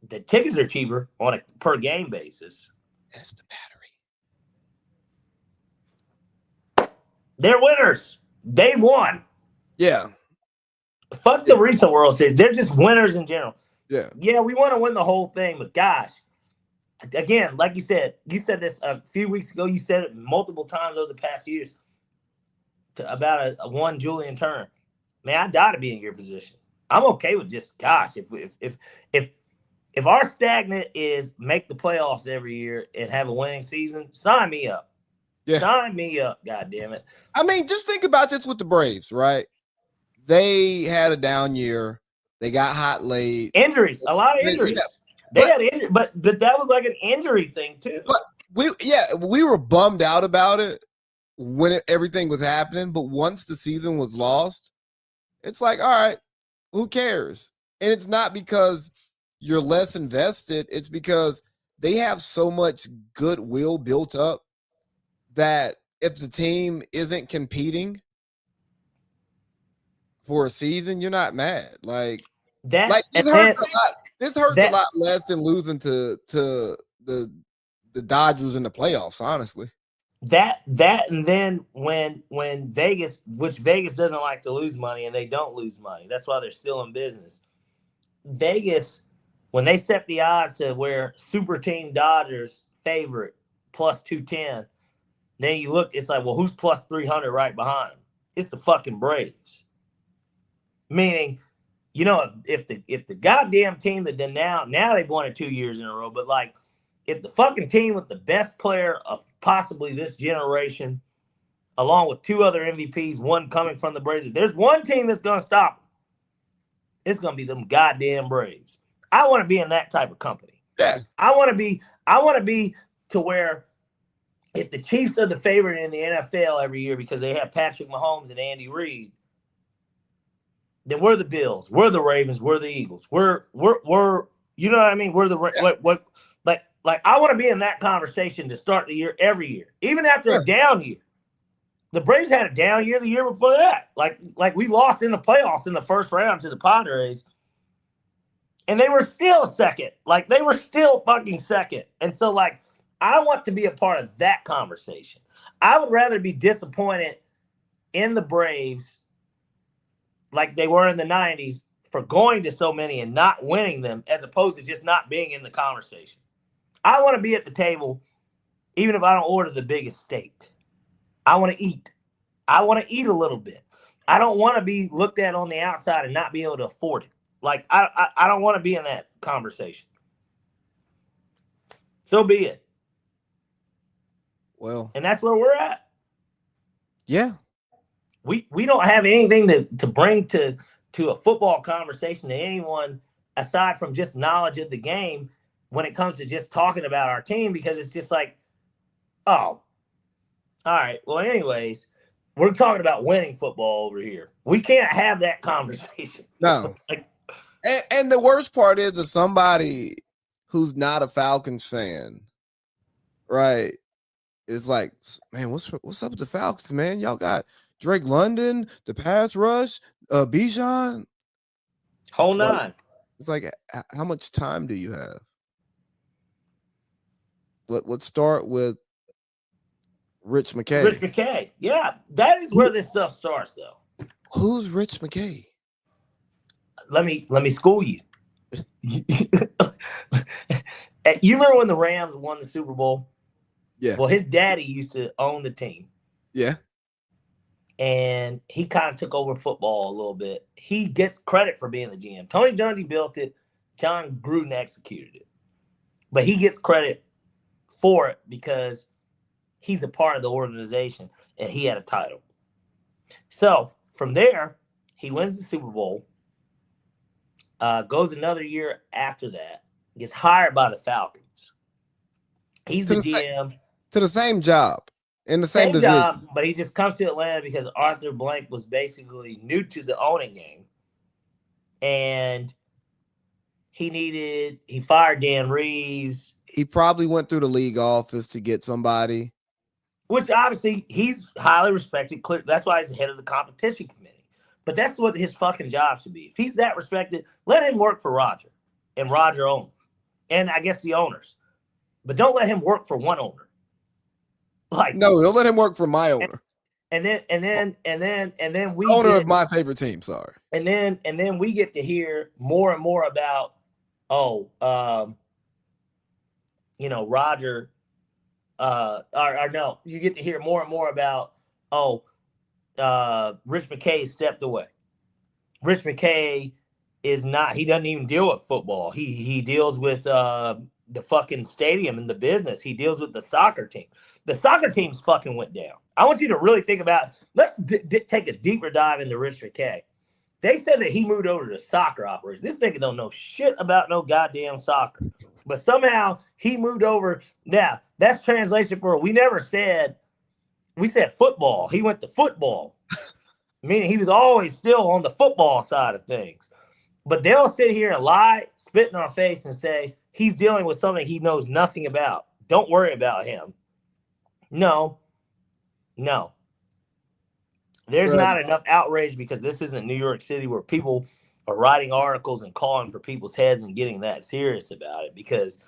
The tickets are cheaper on a per game basis. That's the battery. They're winners. They won. Yeah. Fuck the recent World Series. They're just winners in general. Yeah. Yeah, we want to win the whole thing, but gosh, again, like you said this a few weeks ago. You said it multiple times over the past years about a one Julian Turner. Man, I die to be in your position. I'm okay with just if our stagnant is make the playoffs every year and have a winning season, sign me up. Yeah. Sign me up, God damn it. I mean, just think about this with the Braves, right? They had a down year. They got hot late. Injuries, a lot of injuries. They had injuries, but that was like an injury thing too. But we were bummed out about it when everything was happening. But once the season was lost, it's like, all right, who cares? And it's not because you're less invested. It's because they have so much goodwill built up that if the team isn't competing for a season, you're not mad. Like that. Like this hurts a lot. This hurts a lot less than losing to the Dodgers in the playoffs. Honestly, that and then when Vegas, which Vegas doesn't like to lose money, and they don't lose money. That's why they're still in business. Vegas, when they set the odds to where super team Dodgers favorite plus 210. Then you look, it's like, well, who's plus 300 right behind them? It's the fucking Braves. Meaning, if the goddamn team that now they've won it 2 years in a row, but like if the fucking team with the best player of possibly this generation, along with two other MVPs, one coming from the Braves, if there's one team that's gonna stop them, it's gonna be them goddamn Braves. I want to be in that type of company. Yeah. I want to be to where if the Chiefs are the favorite in the NFL every year because they have Patrick Mahomes and Andy Reid, then we're the Bills, we're the Ravens, we're the Eagles, we're you know what I mean? We're the like I want to be in that conversation to start the year every year, even after a down year. The Braves had a down year the year before that. Like we lost in the playoffs in the first round to the Padres, and they were still second. Like they were still fucking second, and so like. I want to be a part of that conversation. I would rather be disappointed in the Braves like they were in the 90s for going to so many and not winning them as opposed to just not being in the conversation. I want to be at the table even if I don't order the biggest steak. I want to eat. I want to eat a little bit. I don't want to be looked at on the outside and not be able to afford it. Like, I don't want to be in that conversation. So be it. Well, and that's where we're at. Yeah. We don't have anything to bring to a football conversation to anyone aside from just knowledge of the game when it comes to just talking about our team, because it's just like, oh, all right. Well, anyways, we're talking about winning football over here. We can't have that conversation. No. And the worst part is if somebody who's not a Falcons fan, right, is like, man, what's up with the Falcons, man? Y'all got Drake London, the pass rush, Bijan. Whole nine. It's like, how much time do you have? Let's start with Rich McKay. Rich McKay. Yeah, that is where this stuff starts, though. Who's Rich McKay? Let me school you. You remember when the Rams won the Super Bowl? Yeah. Well, his daddy used to own the team. Yeah. And he kind of took over football a little bit. He gets credit for being the GM. Tony Dungy built it. John Gruden executed it. But he gets credit for it because he's a part of the organization and he had a title. So from there, he wins the Super Bowl. Goes another year after that. Gets hired by the Falcons. He's the GM. To the same job. In the same division. Job, but he just comes to Atlanta because Arthur Blank was basically new to the owning game. And he fired Dan Reeves. He probably went through the league office to get somebody. Which obviously he's highly respected. That's why he's the head of the competition committee. But that's what his fucking job should be. If he's that respected, let him work for Roger and Roger own. And I guess the owners. But don't let him work for one owner. Like, no, don't let him work for my owner. And then we owner of my favorite team, sorry. And then we get to hear more and more about Roger you get to hear more and more about Rich McKay stepped away. Rich McKay he doesn't even deal with football. He deals with the fucking stadium and the business. He deals with the soccer team. The soccer team's fucking went down. I want you to really think about, let's take a deeper dive into Rich McKay. They said that he moved over to soccer operation. This nigga don't know shit about no goddamn soccer. But somehow he moved over. Now, that's translation for we said football. He went to football. Meaning he was always still on the football side of things. But they'll sit here and lie, spit in our face, and say he's dealing with something he knows nothing about. Don't worry about him. No. There's not enough outrage because this isn't New York City where people are writing articles and calling for people's heads and getting that serious about it because,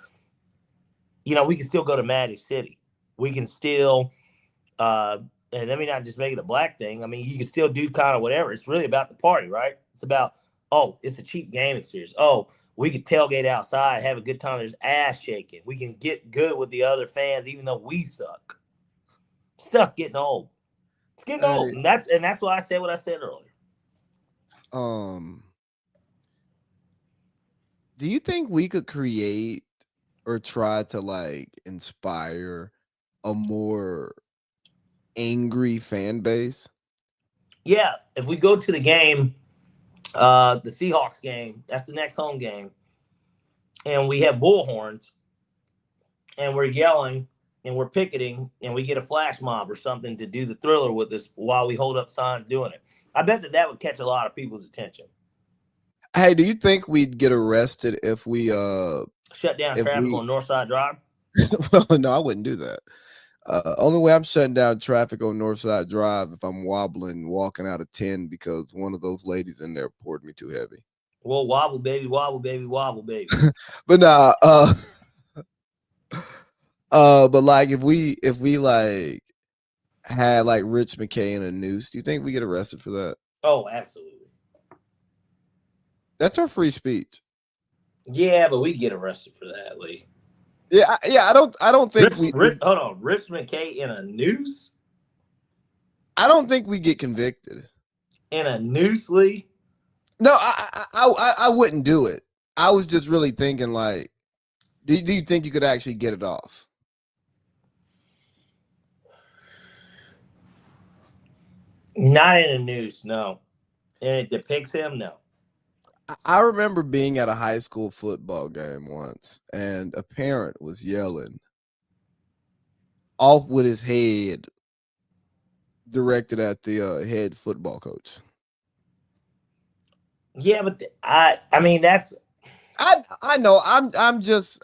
we can still go to Magic City. We can still, and let me not just make it a black thing. I mean, you can still do kind of whatever. It's really about the party, right? It's about, it's a cheap game experience. We could tailgate outside, have a good time. There's ass shaking. We can get good with the other fans, even though we suck. Stuff's getting old. It's getting old, and that's why I said what I said earlier. Do you think we could create or try to inspire a more angry fan base? Yeah, if we go to the game, the Seahawks game, that's the next home game, and we have bullhorns, and we're yelling. And we're picketing, and we get a flash mob or something to do the Thriller with us while we hold up signs doing it. I bet that would catch a lot of people's attention. Hey, do you think we'd get arrested if we shut down traffic on Northside Drive? Well, no, I wouldn't do that. Only way I'm shutting down traffic on Northside Drive if I'm walking out of 10 because one of those ladies in there poured me too heavy. Well, wobble, baby, wobble, baby, wobble, baby. But nah, but if we had Rich McKay in a noose, do you think we get arrested for that? Oh, absolutely. That's our free speech. Yeah, but we get arrested for that, Lee. Yeah. I don't think hold on, Rich McKay in a noose. I don't think we get convicted in a noose, Lee. No, I wouldn't do it. I was just really thinking do you think you could actually get it off? Not in a noose, no. And it depicts him, no. I remember being at a high school football game once, and a parent was yelling off with his head directed at the head football coach. Yeah, but I mean that's. I know. I'm just.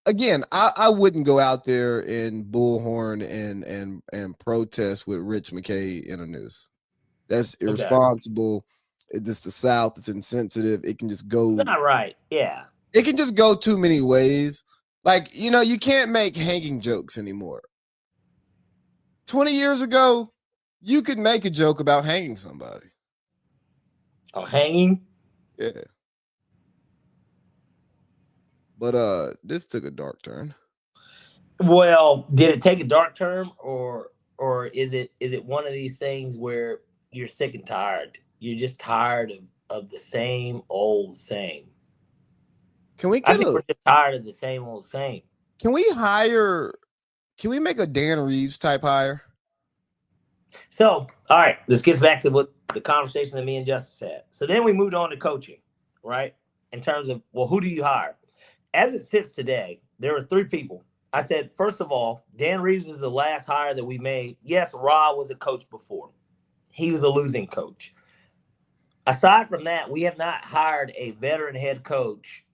Again, I wouldn't go out there and bullhorn and protest with Rich McKay in a noose. That's irresponsible. Okay. It's just the South. It's insensitive. It can just go. It's not right. Yeah. It can just go too many ways. You can't make hanging jokes anymore. 20 years ago, you could make a joke about hanging somebody. Oh, hanging? Yeah. But this took a dark turn. Well, did it take a dark turn, or is it one of these things where you're sick and tired? You're just tired of the same old same. We're just tired of the same old same. Can we make a Dan Reeves type hire? So, all right, this gets back to what the conversation that me and Justice had. So then we moved on to coaching. right? In terms of, well, who do you hire? As it sits today, there are 3 people. I said, first of all, Dan Reeves is the last hire that we made. Yes, Ra was a coach before. He was a losing coach. Aside from that, we have not hired a veteran head coach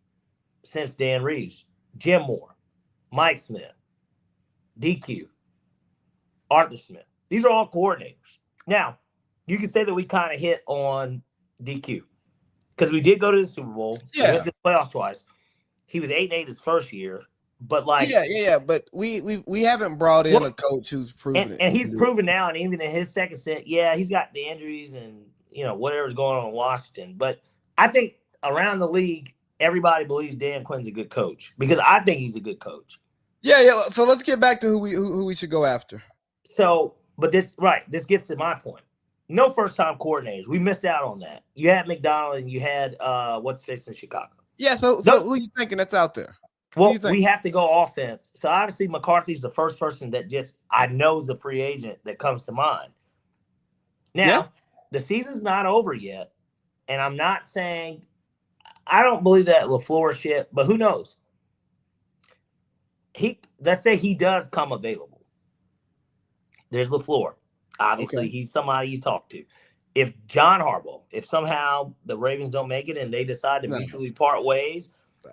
since Dan Reeves. Jim Moore, Mike Smith, DQ, Arthur Smith. These are all coordinators. Now, you can say that we kind of hit on DQ because we did go to the Super Bowl. Yeah. We went to the playoffs twice. He was 8-8 his first year, but like but we haven't brought in a coach who's proven it. And he's proven now, and even in his second set, yeah, he's got the injuries and whatever's going on in Washington. But I think around the league, everybody believes Dan Quinn's a good coach because I think he's a good coach. Yeah. So let's get back to who we should go after. So, but this gets to my point. No first-time coordinators. We missed out on that. You had McDonald and you had what's face in Chicago. Yeah. So who are you thinking that's out there? Well, we have to go offense. So obviously McCarthy's the first person that I know is a free agent that comes to mind. Now, the season's not over yet, and I'm not saying I don't believe that LaFleur shit, but who knows? Let's say he does come available. There's LaFleur. Obviously, he's somebody you talk to. If John Harbaugh, if somehow the Ravens don't make it and they decide to mutually part ways,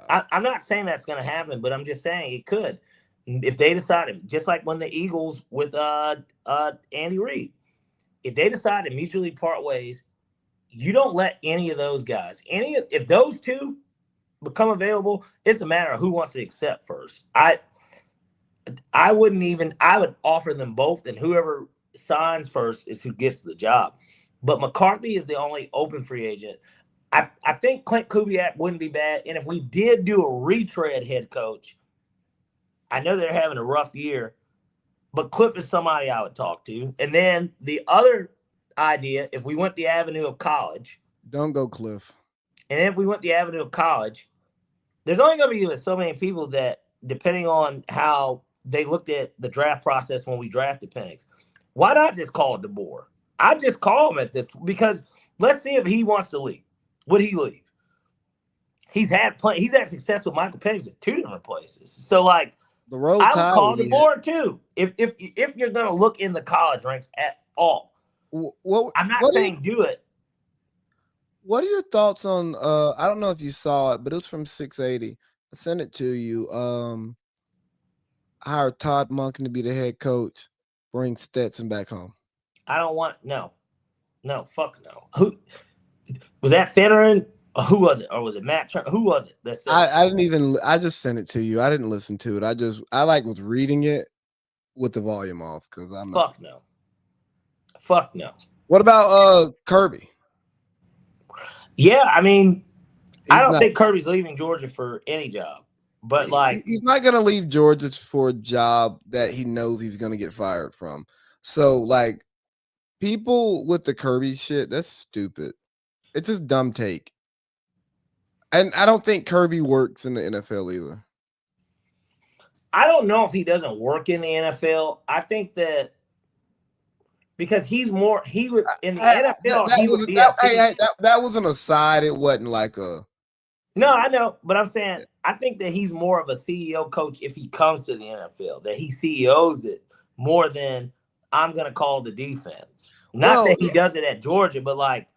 I'm not saying that's going to happen, but I'm just saying it could. If they decided, just like when the Eagles with Andy Reid, if they decide to mutually part ways, you don't let any of those guys, if those 2 become available, it's a matter of who wants to accept first. I would offer them both, and whoever signs first is who gets the job. But McCarthy is the only open free agent. I think Clint Kubiak wouldn't be bad. And if we did do a retread head coach, I know they're having a rough year, but Cliff is somebody I would talk to. And then the other idea, if we went the avenue of college. Don't go Cliff. And if we went the avenue of college, there's only going to be so many people that, depending on how they looked at the draft process when we drafted Penix, why not just call DeBoer? I just call him at this because let's see if he wants to leave. Would he leave? He's had success with Michael Penix at 2 different places. So like the road I would call DeBoer too. If you're gonna look in the college ranks at all. I'm not saying do it. What are your thoughts on I don't know if you saw it, but it was from 680. I sent it to you. Hire Todd Monken to be the head coach, bring Stetson back home. I don't want no, fuck no. Who was that? Fennerin? Who was it? Or was it Matt Turner? Who was it? That said I just sent it to you. I didn't listen to it. I was reading it with the volume off because I'm fuck no. Fuck no. What about Kirby? Yeah, I mean, I don't think Kirby's leaving Georgia for any job. But like he's not gonna leave Georgia for a job that he knows he's gonna get fired from. So like people with the Kirby shit, that's stupid. It's just dumb take. And I don't think Kirby works in the NFL either. I don't know if he doesn't work in the NFL. I think that because he would in the NFL. That was an aside. It wasn't like a. No, I know, but I'm saying I think that he's more of a CEO coach if he comes to the NFL. That he CEOs it more than I'm gonna call the defense. Not that he does it at Georgia, but like.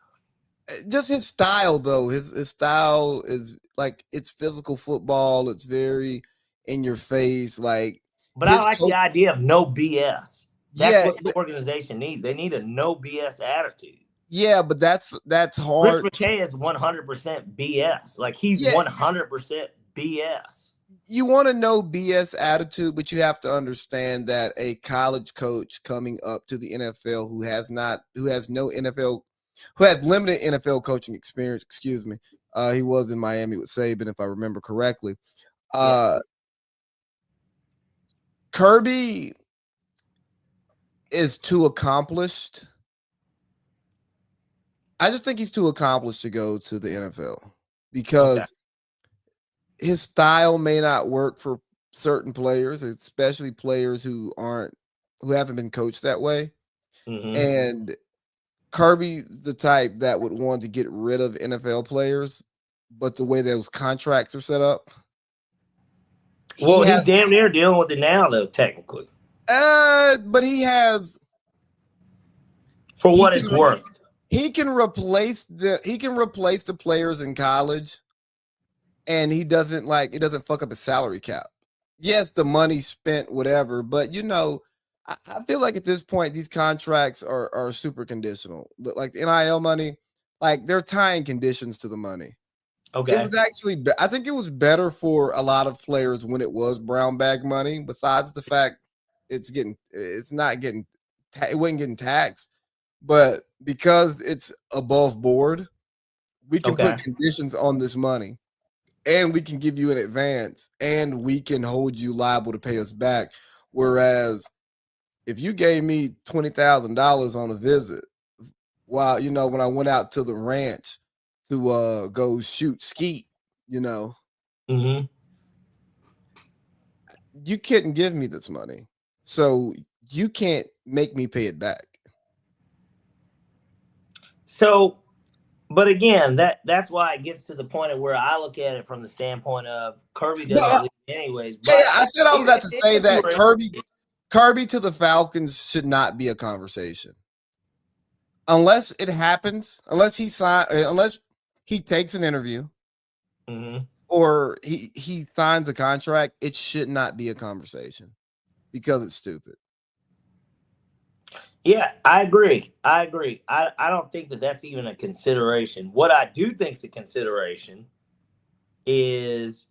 Just his style, though. His style is like it's physical football. It's very in your face, like. But I like the idea of no BS. That's what the organization needs. They need a no BS attitude. Yeah, but that's hard. Rich McKay is 100% BS. Like he's 100% BS. You want to know BS attitude, but you have to understand that a college coach coming up to the NFL who has limited NFL coaching experience, excuse me. He was in Miami with Saban, if I remember correctly. Kirby is too accomplished. I just think he's too accomplished to go to the NFL because his style may not work for certain players, especially players who haven't been coached that way. Mm-hmm. And Kirby's the type that would want to get rid of NFL players but the way those contracts are set up. Well, he's damn near dealing with it now, though, technically. But he has. For what it's worth. He can replace the players in college, and it doesn't fuck up his salary cap. Yes, the money spent, whatever, but I feel like at this point these contracts are super conditional. Like the NIL money, like they're tying conditions to the money. Okay. It was actually, I think it was better for a lot of players when it was brown bag money. Besides the fact it wasn't getting taxed. But because it's above board, we can put conditions on this money, and we can give you an advance, and we can hold you liable to pay us back. Whereas if you gave me $20,000 on a visit, while when I went out to the ranch to go shoot skeet, mm-hmm. you couldn't give me this money, so you can't make me pay it back. So, but again, that's why it gets to the point of where I look at it from the standpoint of Kirby doesn't leave anyways. But I said I was about to say that Kirby to the Falcons should not be a conversation unless it happens, unless he takes an interview, mm-hmm. or he signs a contract. It should not be a conversation because it's stupid. Yeah, I agree. I don't think that that's even a consideration. What I do think is a consideration is,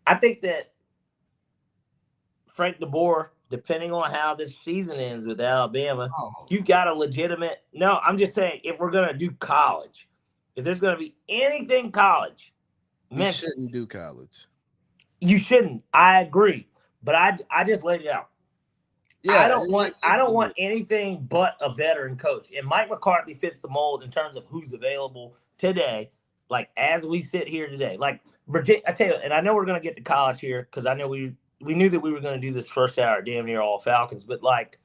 I think that Frank DeBoer, depending on how this season ends with Alabama, you got a legitimate. No, I'm just saying, if we're going to do college, if there's going to be anything college, you shouldn't do college. You shouldn't. I agree. But I just laid it out. Yeah, I don't want anything but a veteran coach. And Mike McCarthy fits the mold in terms of who's available today, like as we sit here today. Like Virginia, I tell you, and I know we're gonna get to college here because I know we knew that we were gonna do this first hour damn near all Falcons, but like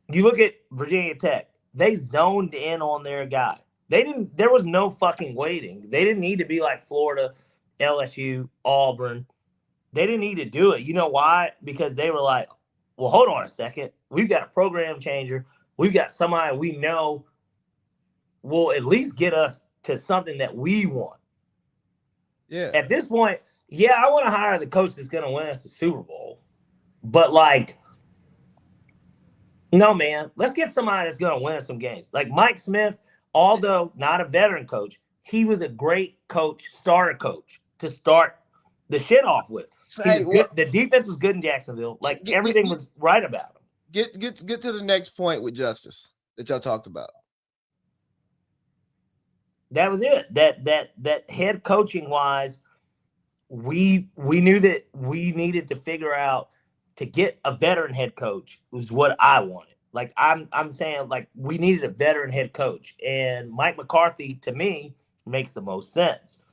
you look at Virginia Tech, they zoned in on their guy. There was no fucking waiting. They didn't need to be like Florida, LSU, Auburn. They didn't need to do it. You know why? Because they were like, well, hold on a second. We've got a program changer. We've got somebody we know will at least get us to something that we want. Yeah. At this point, yeah, I want to hire the coach that's going to win us the Super Bowl. But, like, no, man. Let's get somebody that's going to win us some games. Like Mike Smith, although not a veteran coach, he was a great coach, starter coach to start the shit off with. The defense was good in Jacksonville. Like everything was right about him. Get to the next point with Justice that y'all talked about. That was it. That head coaching wise, we knew that we needed to figure out to get a veteran head coach was what I wanted. Like I'm saying, like we needed a veteran head coach, and Mike McCarthy to me makes the most sense.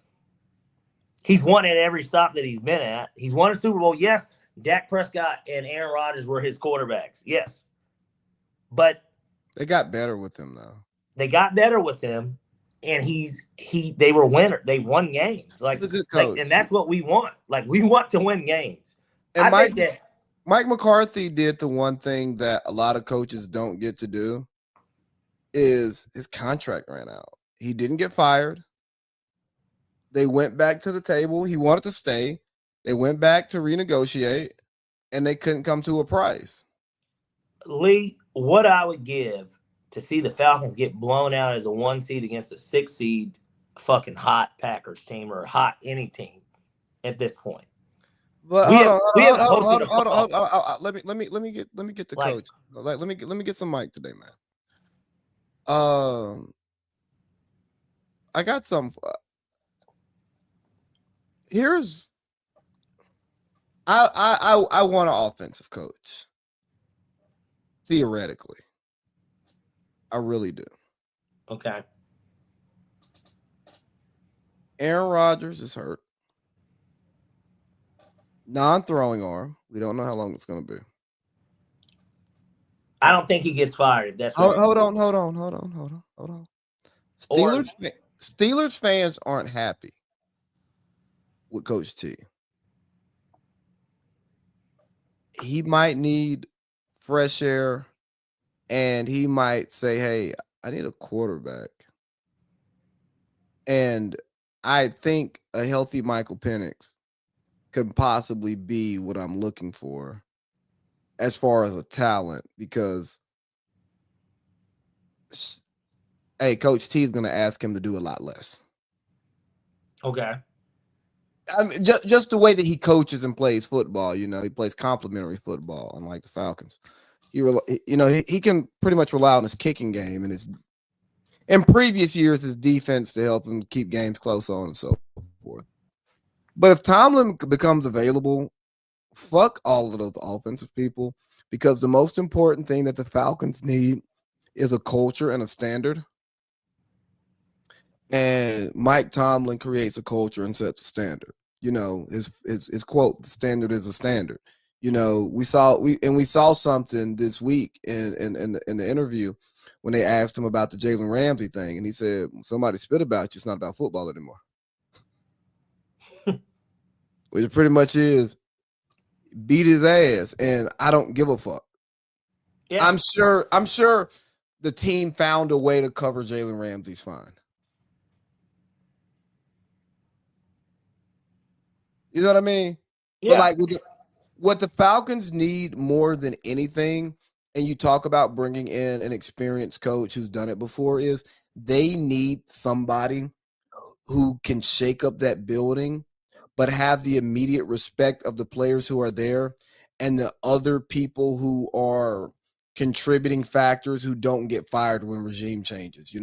He's won at every stop that he's been at. He's won a Super Bowl. Yes, Dak Prescott and Aaron Rodgers were his quarterbacks. Yes. But they got better with him, though. They got better with him, and they were winners. They won games. Like, he's a good coach. And that's what we want. Like, we want to win games. And Mike McCarthy did the one thing that a lot of coaches don't get to do is his contract ran out. He didn't get fired. They went back to the table. He wanted to stay. They went back to renegotiate, and they couldn't come to a price. Lee, what I would give to see the Falcons get blown out as a 1 seed against a 6 seed fucking hot Packers team or hot any team at this point. But hold on. Let me get the coach. Like let me get some mic today, man. I got some. I want an offensive coach. Theoretically. I really do. Okay. Aaron Rodgers is hurt. Non-throwing arm. We don't know how long it's going to be. I don't think he gets fired. That's hold on. Steelers fans aren't happy with Coach T. He might need fresh air, and he might say, hey, I need a quarterback. And I think a healthy Michael Penix could possibly be what I'm looking for as far as a talent, because hey, Coach T is going to ask him to do a lot less. Okay. I mean, just the way that he coaches and plays football, he plays complementary football, unlike the Falcons. He can pretty much rely on his kicking game and in previous years his defense to help him keep games close, on and so forth. But if Tomlin becomes available, fuck all of those offensive people, because the most important thing that the Falcons need is a culture and a standard. And Mike Tomlin creates a culture and sets a standard. His quote, "The standard is a standard." We saw something this week in the interview when they asked him about the Jalen Ramsey thing, and he said, "Somebody spit about you. It's not about football anymore." Which pretty much is beat his ass, and I don't give a fuck. Yeah. I'm sure the team found a way to cover Jalen Ramsey's fine. You know what I mean? Yeah. But like what the Falcons need more than anything, and you talk about bringing in an experienced coach who's done it before, is they need somebody who can shake up that building, but have the immediate respect of the players who are there and the other people who are contributing factors who don't get fired when regime changes, you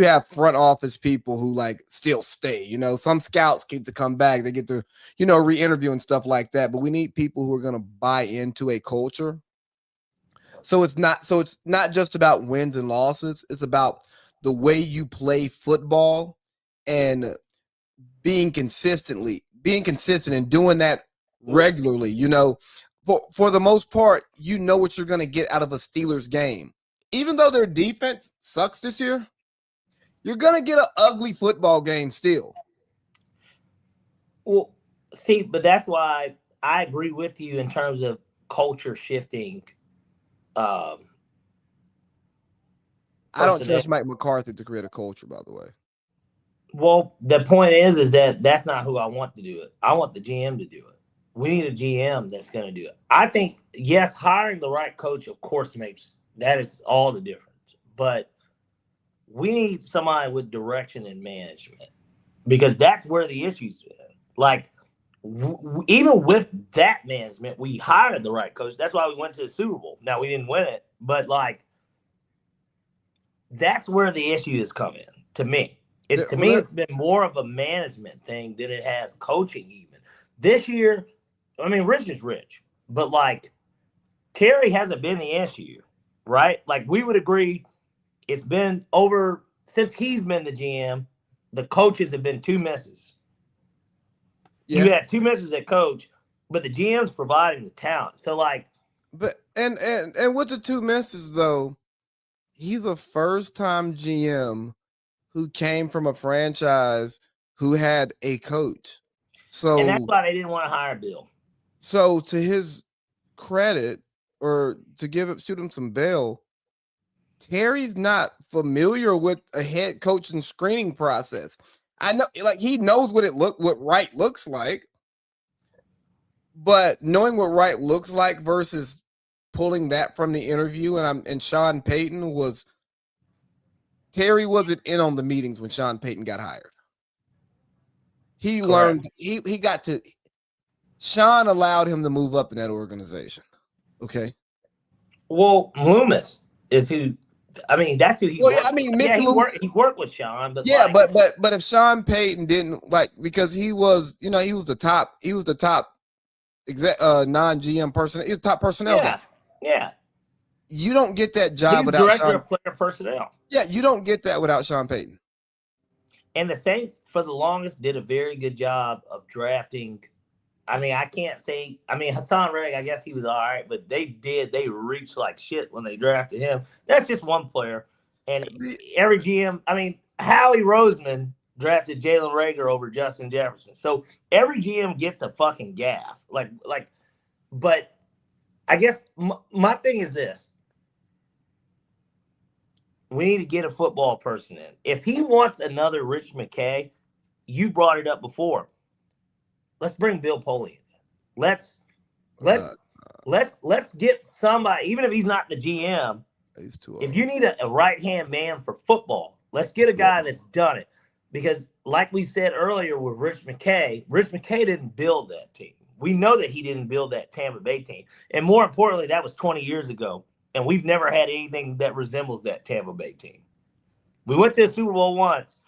have front office people who still stay, some scouts get to come back. They get to, re-interview and stuff like that. But we need people who are going to buy into a culture. So it's not just about wins and losses. It's about the way you play football and being consistent and doing that regularly. For the most part, what you're going to get out of a Steelers game. Even though their defense sucks this year, you're going to get an ugly football game still. Well, see, but that's why I agree with you in terms of culture shifting. I don't trust Mike McCarthy to create a culture, by the way. Well, the point is that that's not who I want to do it. I want the GM to do it. We need a GM that's going to do it. I think, yes, hiring the right coach, of course, that is all the difference. But we need somebody with direction and management, because that's where the issues are. Even with that management, we hired the right coach. That's why we went to the Super Bowl. Now, we didn't win it, but that's where the issues come in, to me. It's been more of a management thing than it has coaching even. This year, Rich is rich, but Terry hasn't been the issue, right? We would agree it's been over since he's been the GM, the coaches have been two misses. Yeah. You had two misses at coach, but the GM's providing the talent. So but and with the two misses though, he's a first-time GM who came from a franchise who had a coach. And that's why they didn't want to hire Bill. So to his credit, or to shoot him some bail, Terry's not familiar with a head coaching screening process. I know, he knows what right looks like, but knowing what right looks like versus pulling that from the interview, and Sean Payton Terry wasn't in on the meetings when Sean Payton got hired. He learned, he got to, Sean allowed him to move up in that organization. Okay. Well, Loomis is who, that's who he worked. He worked with Sean, but but if Sean Payton didn't because he was the top non-GM person, he was top personnel guy. Yeah. You don't get that job without director of player personnel. Yeah, you don't get that without Sean Payton. And the Saints, for the longest, did a very good job of drafting. I can't say. Hassan Reddick, I guess he was all right, but they reached like shit when they drafted him. That's just one player. And every GM, I mean, Howie Roseman drafted Jalen Reagor over Justin Jefferson. So every GM gets a fucking gaff. But I guess my thing is this. We need to get a football person in. If he wants another Rich McKay, you brought it up before. Let's bring Bill Polian in. Let's get somebody, even if he's not the GM. He's too old. If you need a right-hand man for football, let's get a guy that's done it. Because like we said earlier with Rich McKay didn't build that team. We know that he didn't build that Tampa Bay team. And more importantly, that was 20 years ago. And we've never had anything that resembles that Tampa Bay team. We went to the Super Bowl once,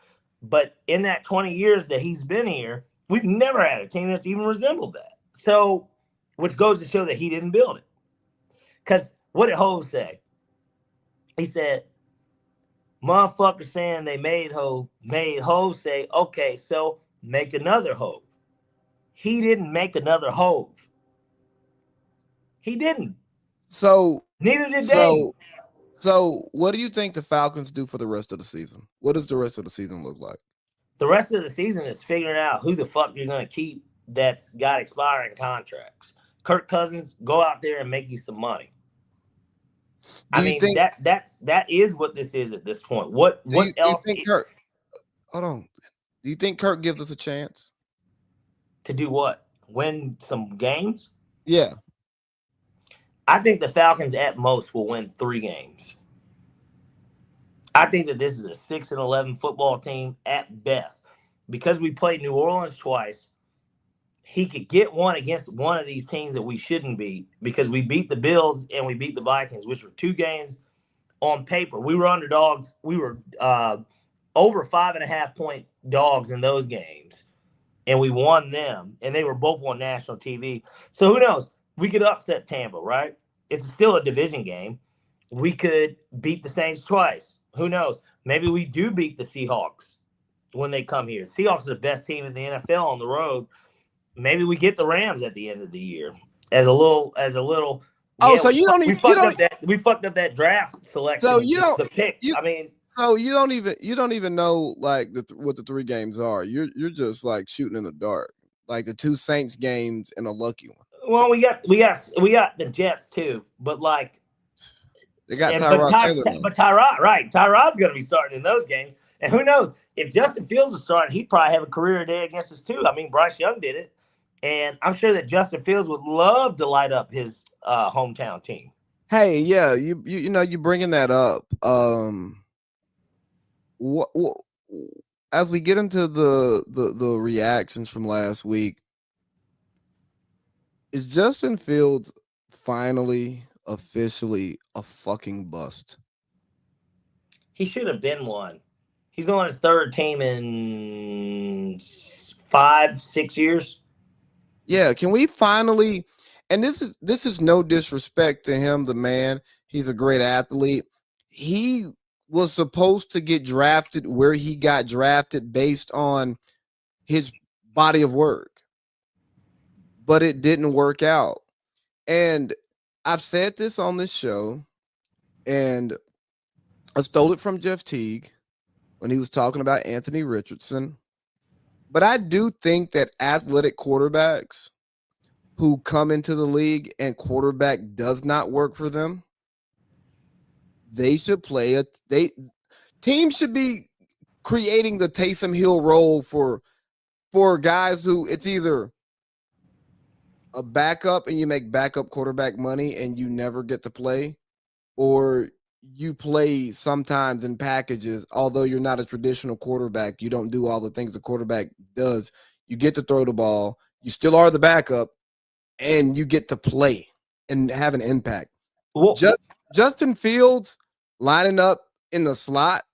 but in that 20 years that he's been here, we've never had a team that's even resembled that. So, which goes to show that he didn't build it. Because what did Hove say? He said, motherfuckers saying they made Hove say, okay, so make another Hove. He didn't make another Hove. He didn't. So neither did they. So what do you think the Falcons do for the rest of the season? What does the rest of the season look like? The rest of the season is figuring out who the fuck you're going to keep that's got expiring contracts. Kirk Cousins, go out there and make you some money. That is what this is at this point. What else? Hold on. Do you think Kirk gives us a chance to do what? Win some games? Yeah. I think the Falcons at most will win 3 games. I think that this is a 6-11 football team at best. Because we played New Orleans twice, he could get one against one of these teams that we shouldn't beat, because we beat the Bills and we beat the Vikings, which were 2 games on paper. We were underdogs. We were over 5.5-point dogs in those games, and we won them, and they were both on national TV. So who knows? We could upset Tampa, right? It's still a division game. We could beat the Saints twice. Who knows? Maybe we do beat the Seahawks when they come here. Seahawks are the best team in the NFL on the road. Maybe we get the Rams at the end of the year as a little. Oh, yeah, so we fucked up that draft selection. So you don't the pick. So you don't even know like what the 3 games are. You're just like shooting in the dark, like the 2 Saints games and a lucky one. Well, we got the Jets too, but like they got Tyrod Taylor. But Tyrod's going to be starting in those games, and who knows if Justin Fields was starting, he'd probably have a career day against us too. I mean, Bryce Young did it, and I'm sure that Justin Fields would love to light up his hometown team. Hey, yeah, you bringing that up. What as we get into the reactions from last week, is Justin Fields finally officially a fucking bust? He should have been one. He's on his 3rd team in 5-6 years. Yeah, can we finally? And this is no disrespect to him, the man. He's a great athlete. He was supposed to get drafted where he got drafted based on his body of work, but it didn't work out. And I've said this on this show, and I stole it from Jeff Teague when he was talking about Anthony Richardson. But I do think that athletic quarterbacks who come into the league and quarterback does not work for them, they should play teams should be creating the Taysom Hill role for guys who it's either a backup and you make backup quarterback money and you never get to play, or you play sometimes in packages. Although you're not a traditional quarterback, you don't do all the things the quarterback does. You get to throw the ball. You still are the backup, and you get to play and have an impact. Well, Justin Fields lining up in the slot,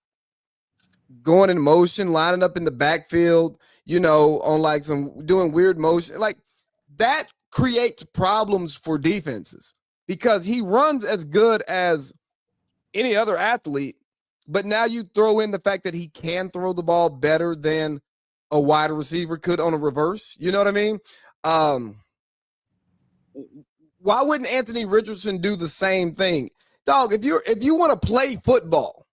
going in motion, lining up in the backfield, on like some doing weird motion, like that creates problems for defenses because he runs as good as any other athlete. But now you throw in the fact that he can throw the ball better than a wide receiver could on a reverse. You know what I mean? Why wouldn't Anthony Richardson do the same thing? Dog, if you want to play football,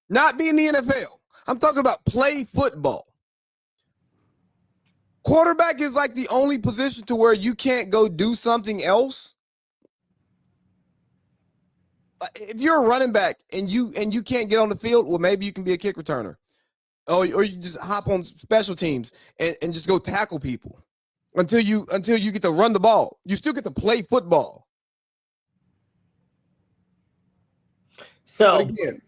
Not be in the NFL. I'm talking about play football. Quarterback is like the only position to where you can't go do something else. If you're a running back and you can't get on the field, well, maybe you can be a kick returner. Or you just hop on special teams and just go tackle people until you get to run the ball. You still get to play football. So but again,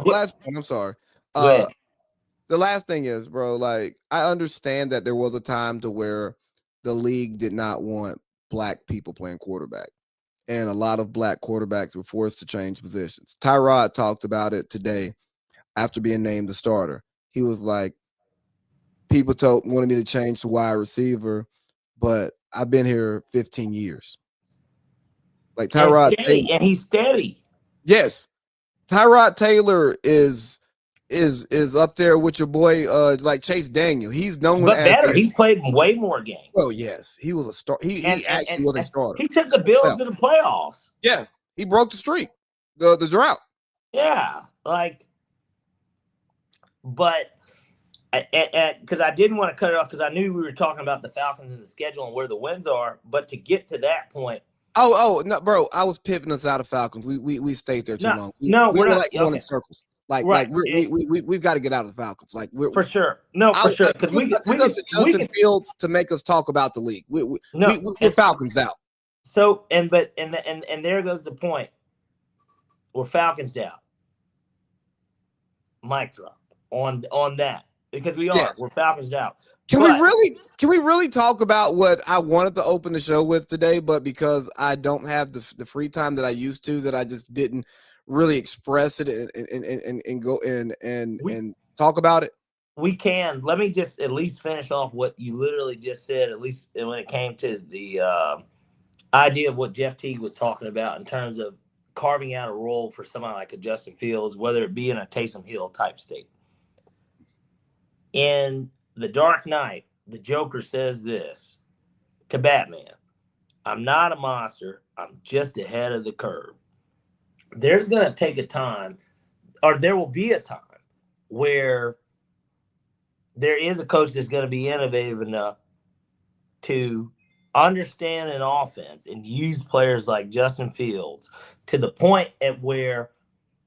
last point, I'm sorry. the The last thing is, bro, like I understand that there was a time to where the league did not want black people playing quarterback. And a lot of black quarterbacks were forced to change positions. Tyrod talked about it today after being named the starter. He was like, people wanted me to change to wide receiver, but I've been here 15 years. Like Tyrod Taylor, and he's steady. Yes. Tyrod Taylor is up there with your boy like Chase Daniel. He's known but as better. He's played way more games. Oh, yes. He was a star. He actually was a starter. He took the Bills to the playoffs. Yeah. He broke the streak, the drought. Yeah. But because I didn't want to cut it off because I knew we were talking about the Falcons and the schedule and where the wins are. But to get to that point. Oh no, bro! I was pivoting us out of Falcons. We stayed there too long. We're not like going in circles. Like we've got to get out of the Falcons. Like we're for sure. No, for sure. Because we Justin Fields to make us talk about the league. We're Falcons out. So and there goes the point. We're Falcons out. Mic drop on that because we are. Yes. We're Falcons out. Can we really talk about what I wanted to open the show with today, but because I don't have the free time that I used to, that I just didn't really express it and go and talk about it? We can. Let me just at least finish off what you literally just said, at least when it came to the idea of what Jeff Teague was talking about in terms of carving out a role for somebody like a Justin Fields, whether it be in a Taysom Hill type state. In The Dark Knight, the Joker says this to Batman: I'm not a monster. I'm just ahead of the curve. There's going to take a time, or there will be a time, where there is a coach that's going to be innovative enough to understand an offense and use players like Justin Fields to the point at where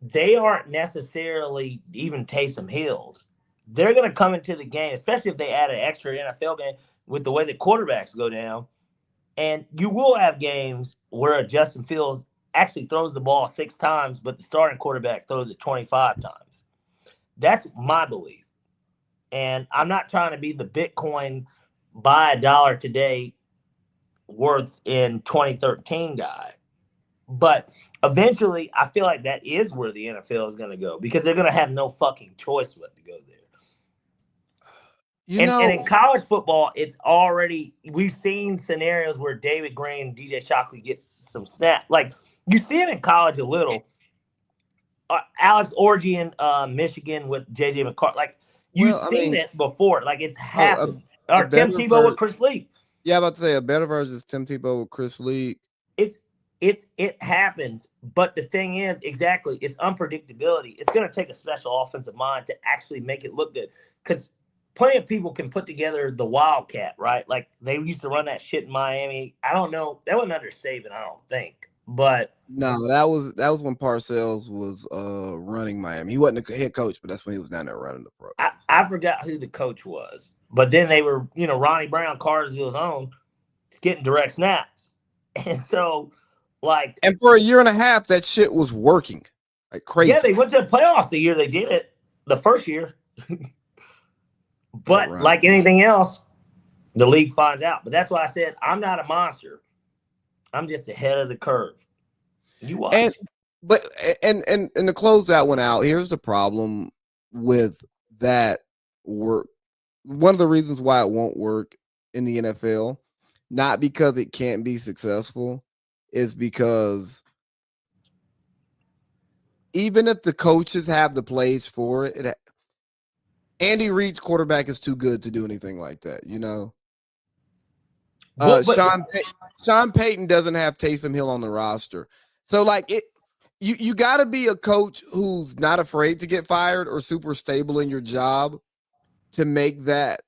they aren't necessarily even Taysom Hills. They're going to come into the game, especially if they add an extra NFL game with the way that quarterbacks go down. And you will have games where Justin Fields actually throws the ball 6 times, but the starting quarterback throws it 25 times. That's my belief. And I'm not trying to be the Bitcoin buy $1 today worth in 2013 guy. But eventually, I feel like that is where the NFL is going to go because they're going to have no fucking choice but to go there. And in college football, it's already – we've seen scenarios where David Green and DJ Shockley get some snap. Like, you see it in college a little. Alex Orgean, Michigan with J.J. McCarthy. Like, you've seen it before. Like, it's happened. Or Tim Tebow with Chris Leak. Yeah, I'm about to say a better version is Tim Tebow with Chris Leak. It happens. But the thing is, exactly, it's unpredictability. It's going to take a special offensive mind to actually make it look good. Because plenty of people can put together the Wildcat, right? Like, they used to run that shit in Miami. I don't know. That wasn't under Saban, I don't think. But no, that was when Parcells was running Miami. He wasn't a head coach, but that's when he was down there running the pro. I forgot who the coach was. But then they were, Ronnie Brown, Carsville's own, getting direct snaps. And so, like... And for a year and a half, that shit was working. Like crazy. Yeah, they went to the playoffs the year they did it. The first year. But like anything else, the league finds out. But that's why I said I'm not a monster. I'm just ahead of the curve. You watch. And to close that one out, here's the problem with that work. One of the reasons why it won't work in the NFL, not because it can't be successful, is because even if the coaches have the plays for it, Andy Reid's quarterback is too good to do anything like that, Sean Payton doesn't have Taysom Hill on the roster. So, like, you got to be a coach who's not afraid to get fired or super stable in your job to make that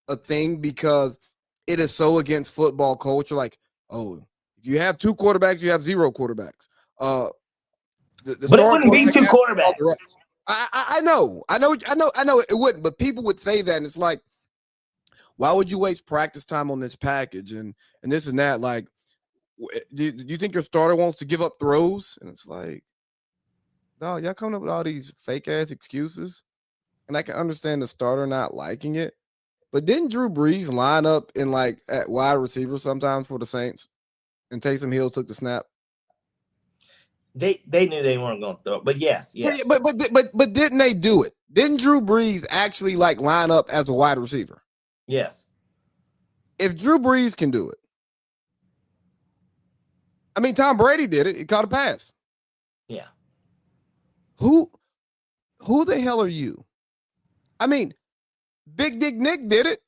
a thing, because it is so against football culture. Like, oh, if you have 2 quarterbacks, you have 0 quarterbacks. The But it starting wouldn't be quarterback 2 has all the quarterbacks. reps. I know it wouldn't, but people would say that, and it's like, why would you waste practice time on this package and this and that? Like, do you think your starter wants to give up throws? And it's like, no, y'all coming up with all these fake ass excuses, and I can understand the starter not liking it. But didn't Drew Brees line up in like at wide receiver sometimes for the Saints, and Taysom Hill took the snap? They knew they weren't going to throw it, but yes. Yeah, but didn't they do it? Didn't Drew Brees actually like line up as a wide receiver? Yes. If Drew Brees can do it, I mean, Tom Brady did it. He caught a pass. Yeah. Who the hell are you? I mean, Big Dick Nick did it.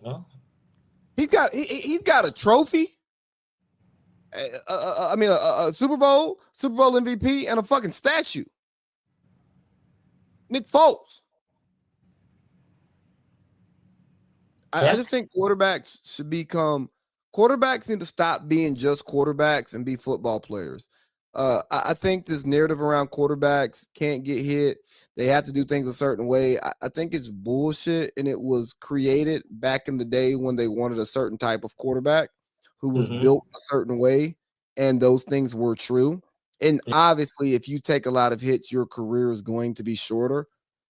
Well, He's got a trophy. A Super Bowl MVP, and a fucking statue. Nick Foles. I just think quarterbacks need to stop being just quarterbacks and be football players. I think this narrative around quarterbacks can't get hit. They have to do things a certain way. I think it's bullshit, and it was created back in the day when they wanted a certain type of quarterback who was built a certain way, and those things were true. And obviously, if you take a lot of hits, your career is going to be shorter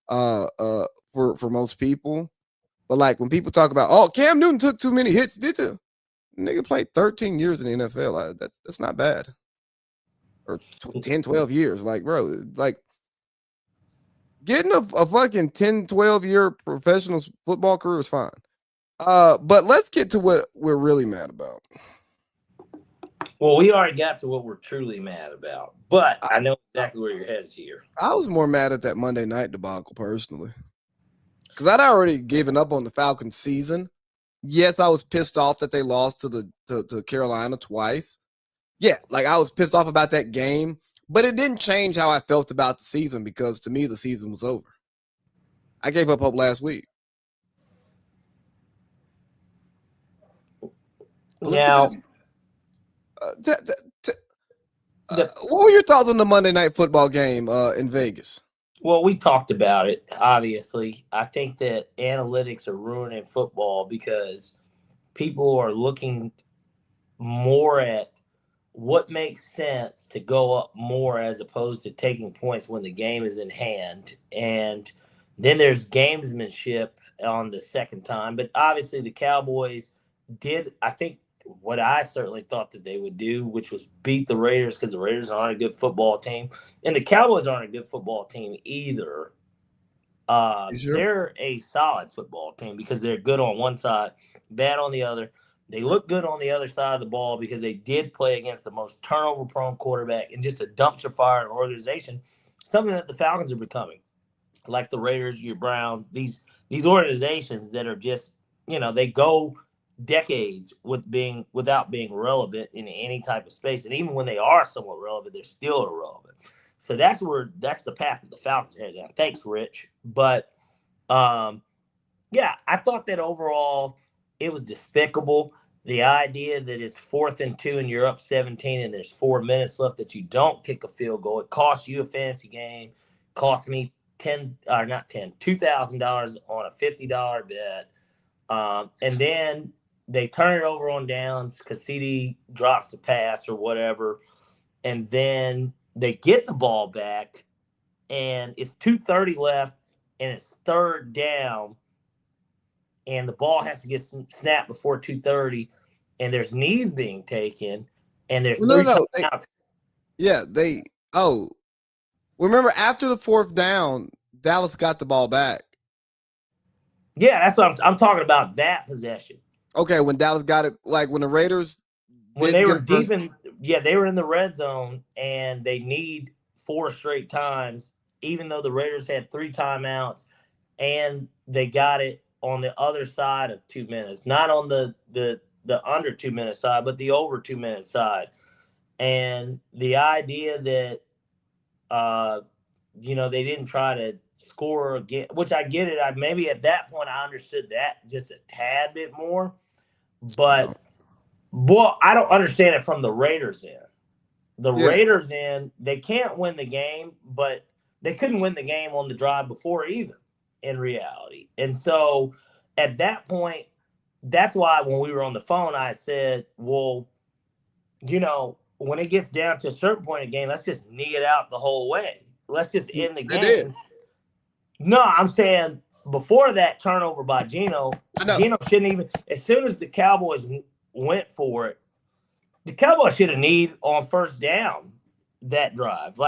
for most people. But like when people talk about, oh, Cam Newton took too many hits, did the nigga played 13 years in the NFL? That's not bad. Or 10, 12 years. Like, bro, like getting a fucking 10, 12-year professional football career is fine. But let's get to what we're really mad about. Well, we already got to what we're truly mad about, but I know exactly where you're headed here. I was more mad at that Monday night debacle personally, because I'd already given up on the Falcons season. Yes, I was pissed off that they lost to Carolina twice. Yeah, like I was pissed off about that game, but it didn't change how I felt about the season, because to me the season was over. I gave up hope last week. Now, what were your thoughts on the Monday Night Football game in Vegas? Well, we talked about it, obviously. I think that analytics are ruining football because people are looking more at what makes sense to go up more as opposed to taking points when the game is in hand. And then there's gamesmanship on the second time. But obviously the Cowboys did, I think, what I certainly thought that they would do, which was beat the Raiders, because the Raiders aren't a good football team. And the Cowboys aren't a good football team either. Sure? They're a solid football team because they're good on one side, bad on the other. They look good on the other side of the ball because they did play against the most turnover-prone quarterback and just a dumpster fire organization, something that the Falcons are becoming, like the Raiders, your Browns, these organizations that are just, they go decades without being relevant in any type of space. And even when they are somewhat relevant, they're still irrelevant. So that's the path that the Falcons are down. Thanks, Rich. But, I thought that overall it was despicable. The idea that it's 4th and 2 and you're up 17 and there's 4 minutes left that you don't kick a field goal. It costs you a fantasy game. Cost me $2,000 on a $50 bet. And then they turn it over on downs because CD drops the pass or whatever. And then they get the ball back and it's 2:30 left and it's 3rd down. And the ball has to get snapped before 2:30, and there's knees being taken, and there's three timeouts. Remember after the 4th down, Dallas got the ball back. Yeah, that's what I'm talking about, that possession. Okay, when Dallas got it, like when the Raiders they were they were in the red zone, and they need 4 straight times, even though the Raiders had 3 timeouts, and they got it on the other side of 2 minutes, not on the under 2 minute side, but the over 2 minute side. And the idea that, they didn't try to score again, which I get it. Maybe at that point I understood that just a tad bit more. But, boy, I don't understand it from the Raiders end. The Raiders end, they can't win the game, but they couldn't win the game on the drive before either, in reality. And so at that point, that's why when we were on the phone, I said, well, when it gets down to a certain point in the game, let's just knee it out the whole way. Let's just end the game. No, I'm saying before that turnover by Geno shouldn't even – as soon as the Cowboys went for it, the Cowboys should have kneed on first down that drive.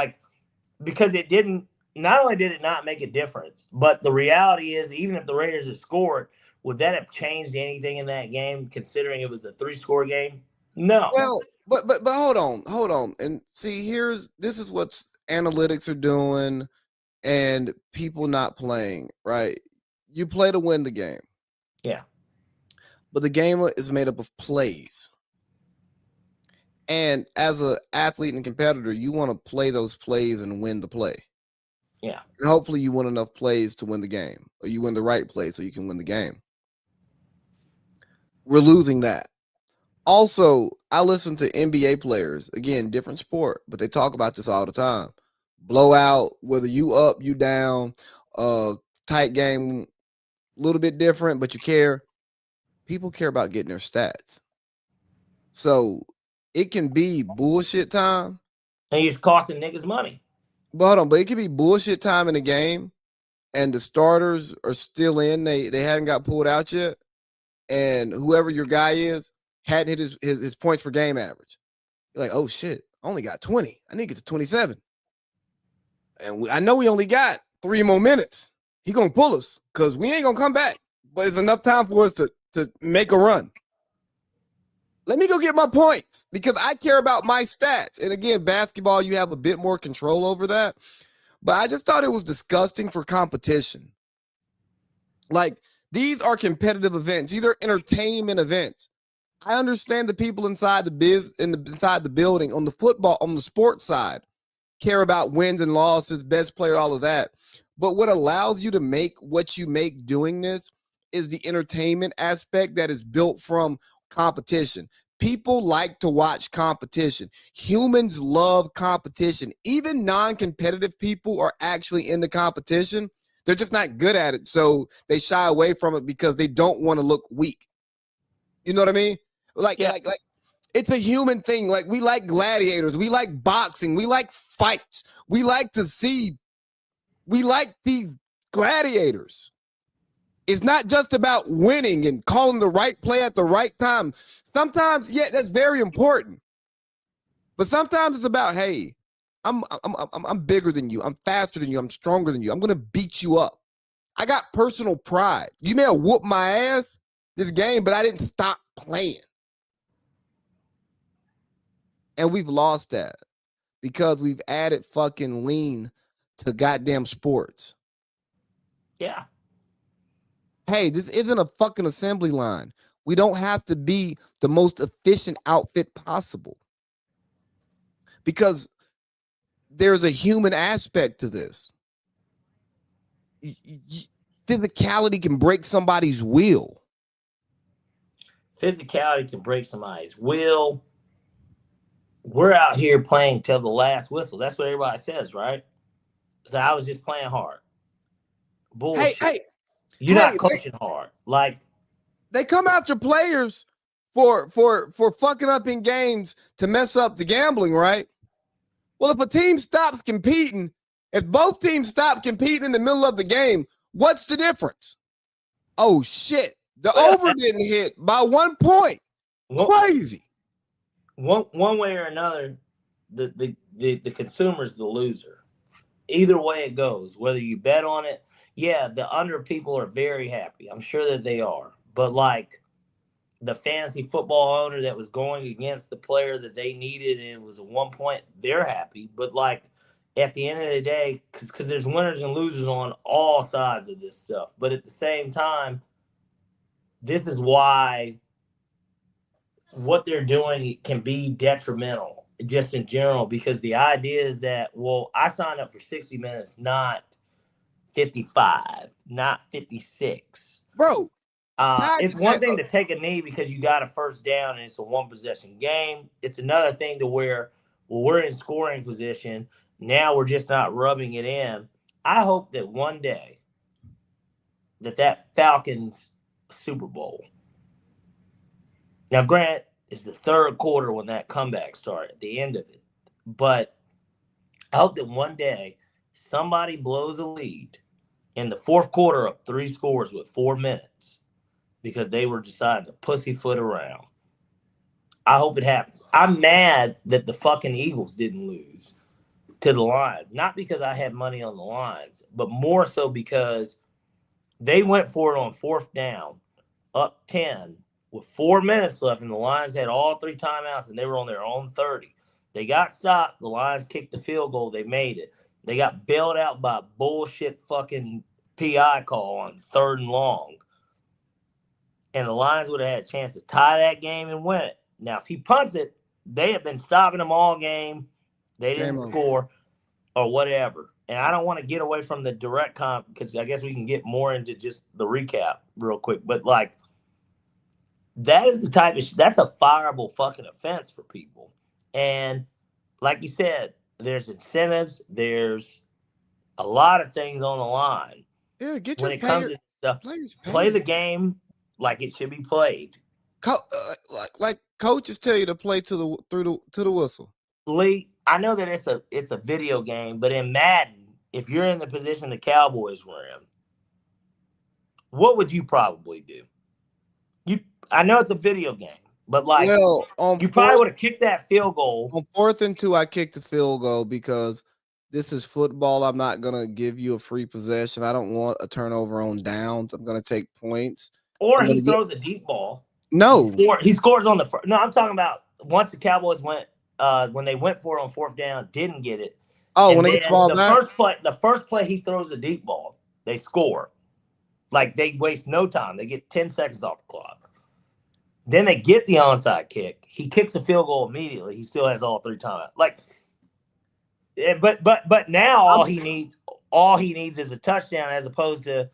Because it didn't – not only did it not make a difference, but the reality is even if the Raiders had scored, would that have changed anything in that game considering it was a 3-score game? No. Well, but hold on. And see, this is what analytics are doing and people not playing, right? You play to win the game. Yeah. But the game is made up of plays. And as an athlete and competitor, you want to play those plays and win the play. Yeah. And hopefully you win enough plays to win the game, or you win the right play so you can win the game. We're losing that. Also, I listen to NBA players, again, different sport, but they talk about this all the time. Blowout, whether you up, you down, tight game, a little bit different, but you care. People care about getting their stats. So it can be bullshit time. And you're costing niggas money. But hold on, but it can be bullshit time in the game, and the starters are still in. They haven't got pulled out yet. And whoever your guy is hadn't hit his points per game average. You're like, oh shit, I only got 20. I need to get to 27. And I know we only got 3 more minutes. He gonna pull us because we ain't gonna come back. But it's enough time for us to make a run. Let me go get my points because I care about my stats. And again, basketball, you have a bit more control over that. But I just thought it was disgusting for competition. Like, these are competitive events. These are entertainment events. I understand the people inside inside the building on the sports side care about wins and losses, best player, all of that. But what allows you to make what you make doing this is the entertainment aspect that is built from competition. People like to watch competition. Humans love competition. Even non-competitive people are actually into competition. They're just not good at it, so they shy away from it because they don't want to look weak. You know what I mean? Like it's a human thing. Like, we like gladiators. We like boxing. We like fights. We like these gladiators. It's not just about winning and calling the right play at the right time. Sometimes, yeah, that's very important. But sometimes it's about, hey, I'm bigger than you. I'm faster than you. I'm stronger than you. I'm gonna beat you up. I got personal pride. You may have whooped my ass this game, but I didn't stop playing. And we've lost that because we've added fucking lean to goddamn sports. Yeah. Hey, this isn't a fucking assembly line. We don't have to be the most efficient outfit possible because there's a human aspect to this. Physicality can break somebody's will. Physicality can break somebody's will. We're out here playing till the last whistle. That's what everybody says, right? So I was just playing hard. Bullshit. Hey, you're not coaching hard. Like, they come after players for fucking up in games to mess up the gambling, right? Well, if a team stops competing, if both teams stop competing in the middle of the game, what's the difference? Oh shit. The over didn't hit by 1 point. Crazy. One way or another, the consumer's the loser. Either way it goes, whether you bet on it, yeah, the under people are very happy. I'm sure that they are. But like the fantasy football owner that was going against the player that they needed and it was a 1 point, they're happy. But like at the end of the day, because there's winners and losers on all sides of this stuff. But at the same time, this is why what they're doing can be detrimental. just in general, because the idea is that, well, I signed up for 60 minutes, not 55, not 56. Bro, It's one thing to take a knee because you got a first down and it's a one possession game. It's another thing to where, well, we're in scoring position. Now we're just not rubbing it in. I hope that one day that Falcons Super Bowl. Now, Grant, it's the third quarter when that comeback started, at the end of it. But I hope that one day somebody blows a lead in the fourth quarter up 3 scores with 4 minutes because they were deciding to pussyfoot around. I hope it happens. I'm mad that the fucking Eagles didn't lose to the Lions. Not because I had money on the Lions, but more so because they went for it on fourth down, up 10, with 4 minutes left, and the Lions had all 3 timeouts, and they were on their own 30. They got stopped. The Lions kicked the field goal. They made it. They got bailed out by a bullshit fucking PI call on 3rd and long. And the Lions would have had a chance to tie that game and win it. Now, if he punts it, they have been stopping them all game. They didn't score or whatever. And I don't want to get away from the direct comp because I guess we can get more into just the recap real quick. But, like, that is the type of that's a fireable fucking offense for people. And like you said, there's incentives. There's a lot of things on the line. Yeah, get when your it comes to stuff. Play the game like it should be played. Like coaches tell you to play to the whistle. Lee, I know that it's a video game, but in Madden, if you're in the position the Cowboys were in, what would you probably do? I know it's a video game, but like, you probably would have kicked that field goal. On 4th and 2, I kicked the field goal because this is football. I'm not going to give you a free possession. I don't want a turnover on downs. I'm going to take points. Or he throws a deep ball. No. He scores on the first. No, I'm talking about once the Cowboys went, when they went for it on 4th down, didn't get it. Oh, when they get the ball back? The first play, he throws a deep ball. They score. Like, they waste no time. They get 10 seconds off the clock. Then they get the onside kick. He kicks a field goal immediately. He still has all 3 timeouts. Like, but now all he needs is a touchdown, as opposed to,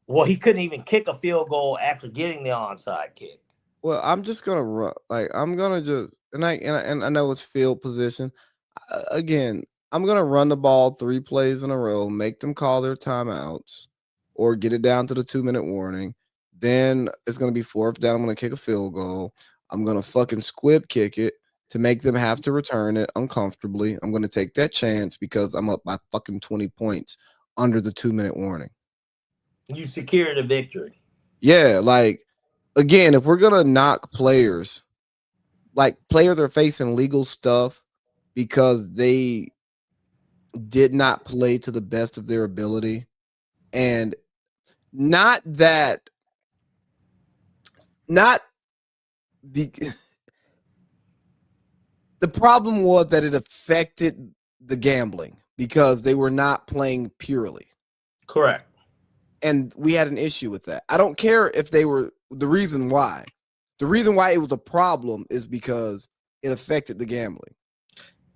well, he couldn't even kick a field goal after getting the onside kick. Well, I'm just gonna run. Like, I'm gonna just and I know it's field position. Again, I'm gonna run the ball 3 plays in a row, make them call their timeouts, or get it down to the 2-minute warning. Then it's going to be 4th down. I'm going to kick a field goal. I'm going to fucking squib kick it to make them have to return it uncomfortably. I'm going to take that chance because I'm up by fucking 20 points under the 2-minute warning. You secured a victory. Yeah, like, again, if we're going to knock players, like players are facing legal stuff because they did not play to the best of their ability. And not the problem was that it affected the gambling because they were not playing purely. Correct. And we had an issue with that. I don't care if they were the reason why. The reason why it was a problem is because it affected the gambling.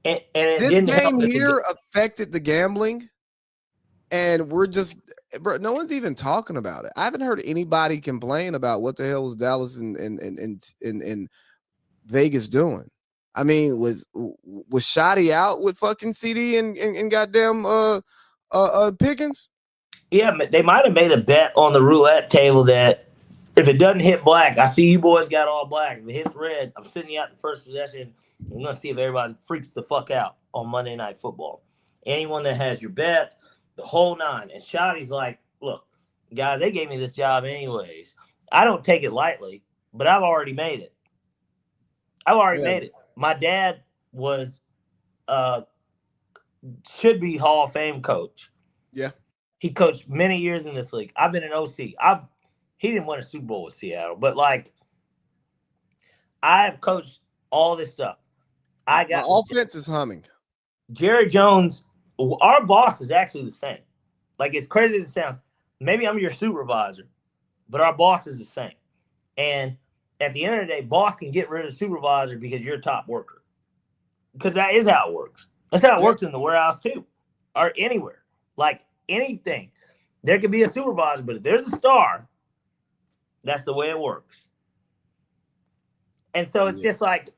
And this game here affected the gambling, and we're just, bro, no one's even talking about it. I haven't heard anybody complain about what the hell was Dallas and Vegas doing. I mean, was Shoddy out with fucking CD and goddamn Pickens? Yeah, they might have made a bet on the roulette table that if it doesn't hit black, I see you boys got all black. If it hits red, I'm sending you out the first possession. I'm going to see if everybody freaks the fuck out on Monday Night Football. Anyone that has your bet, the whole 9. And Shoddy's like, look, guys, they gave me this job anyways. I don't take it lightly, but I've already made it. Made it. My dad was should be Hall of Fame coach. Yeah. He coached many years in this league. I've been an OC. He didn't win a Super Bowl with Seattle, but like I have coached all this stuff. I got my offense is humming. Jerry Jones, our boss is actually the same. Like, as crazy as it sounds, maybe I'm your supervisor, but our boss is the same. And at the end of the day, boss can get rid of supervisor because you're a top worker. because that is how it works. That's how it works in the warehouse too, or anywhere. Like anything, there could be a supervisor, but if there's a star, that's the way it works. And so it's just like,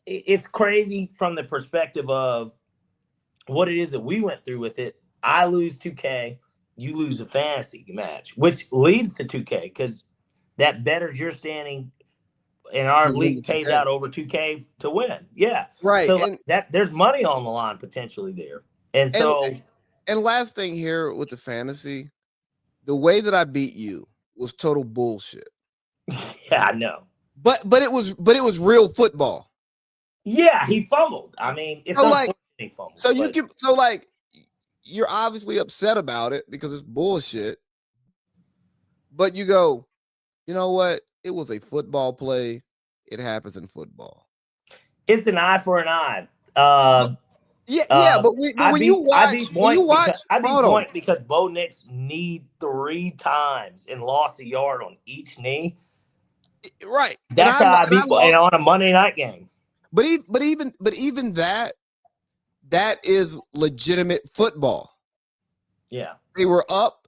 it's crazy from the perspective of what it is that we went through with it. I lose 2K, you lose a fantasy match, which leads to 2K because that betters your standing in our league pays out over 2K to win. Yeah. Right. So and, that there's money on the line potentially there. And so and last thing here with the fantasy, the way that I beat you was total bullshit. Yeah, I know. But it was real football. Yeah, he fumbled. I mean, it's so like he fumbled, so you can so like you're obviously upset about it because it's bullshit. But you go, you know what? It was a football play. It happens in football. It's an eye for an eye. But when you watch, I beat point because Bo Nix kneed 3 times and lost a yard on each knee. Right. That's how I beat on a Monday night game. But even that is legitimate football. Yeah. They were up.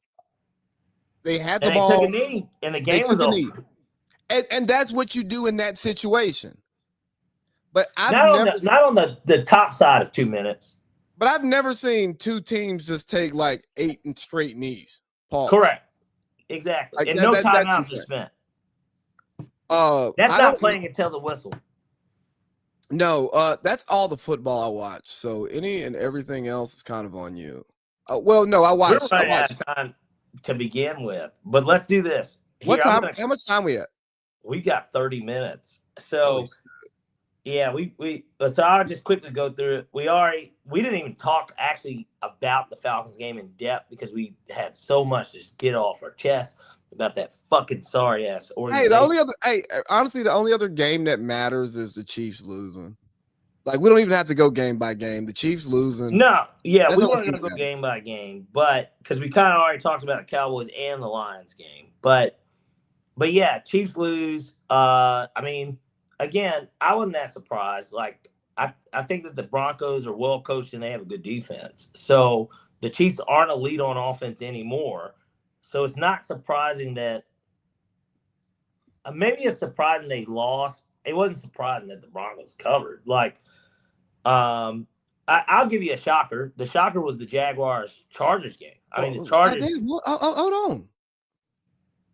They had the ball. They took a knee, and the game was over. And that's what you do in that situation. But not on the top side of 2 minutes. But I've never seen 2 teams just take like 8 straight knees. Pause. Correct. Exactly. Like and no timeouts are spent. That's not playing until the whistle. No, that's all the football I watch. So any and everything else is kind of on you. Well, no, I watched. We're running out of time to begin with, but let's do this. What time? How much time we at? We got 30 minutes. So, yeah, so I'll just quickly go through it. We didn't even talk actually about the Falcons game in depth because we had so much to get off our chest about that fucking sorry ass organization. Honestly, the only other game that matters is the Chiefs losing. Like, we don't even have to go game by game. The Chiefs losing. No, yeah, we weren't going to go game by game, but because we kind of already talked about the Cowboys and the Lions game. But yeah, Chiefs lose. I mean, again, I wasn't that surprised. Like, I think that the Broncos are well coached and they have a good defense. So the Chiefs aren't a lead on offense anymore. So it's not surprising that maybe it's surprising they lost. It wasn't surprising that the Broncos covered. Like, I'll give you a shocker. The shocker was the Jaguars-Chargers game. I mean, the Chargers. Hold on.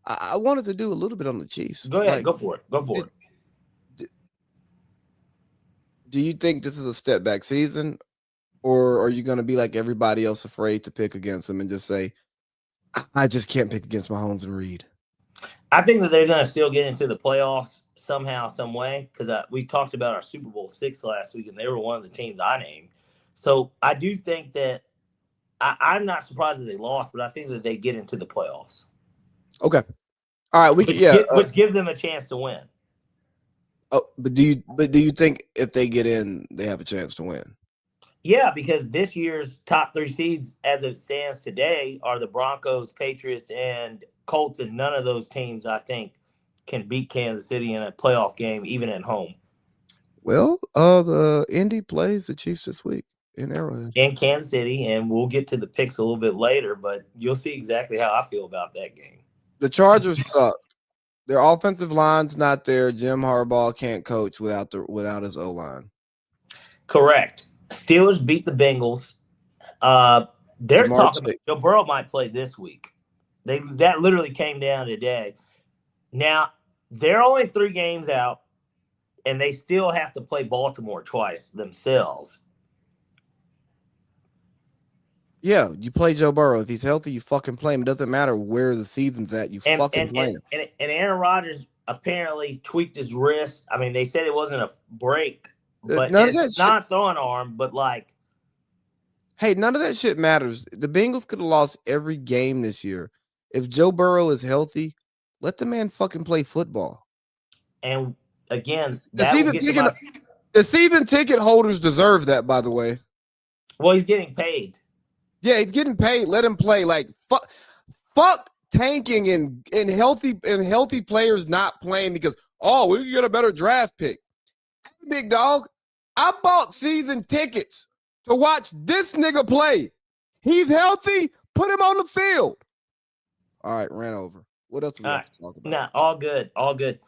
I wanted to do a little bit on the Chiefs. Go ahead. Go for it. Do you think this is a step back season, or are you going to be like everybody else, afraid to pick against them and just say, I just can't pick against Mahomes and Reed? I think that they're going to still get into the playoffs somehow, some way, because we talked about our Super Bowl 6 last week, and they were one of the teams I named. So I do think that I'm not surprised that they lost, but I think that they get into the playoffs. Okay. All right. Which gives them a chance to win. Oh, but do you think if they get in, they have a chance to win? Yeah, because this year's top 3 seeds, as it stands today, are the Broncos, Patriots, and Colts, and none of those teams, I think, can beat Kansas City in a playoff game, even at home. Well, the Indy plays the Chiefs this week in Arrowhead. In Kansas City, and we'll get to the picks a little bit later, but you'll see exactly how I feel about that game. The Chargers suck. Their offensive line's not there. Jim Harbaugh can't coach without his O-line. Correct. Steelers beat the Bengals. They're talking about Joe Burrow might play this week. That literally came down today. Now, they're only 3 games out, and they still have to play Baltimore twice themselves. Yeah, you play Joe Burrow. If he's healthy, you fucking play him. It doesn't matter where the season's at. You fucking play him. And Aaron Rodgers apparently tweaked his wrist. I mean, they said it wasn't a break, but it's not throwing arm, but like. Hey, none of that shit matters. The Bengals could have lost every game this year. If Joe Burrow is healthy, let the man fucking play football. And again, the season ticket holders deserve that, by the way. Well, he's getting paid. Yeah, he's getting paid. Let him play. Like fuck tanking and healthy players not playing because we can get a better draft pick. Big dog, I bought season tickets to watch this nigga play. He's healthy. Put him on the field. All right, ran over. What else do we have to talk about? No, all good. All good.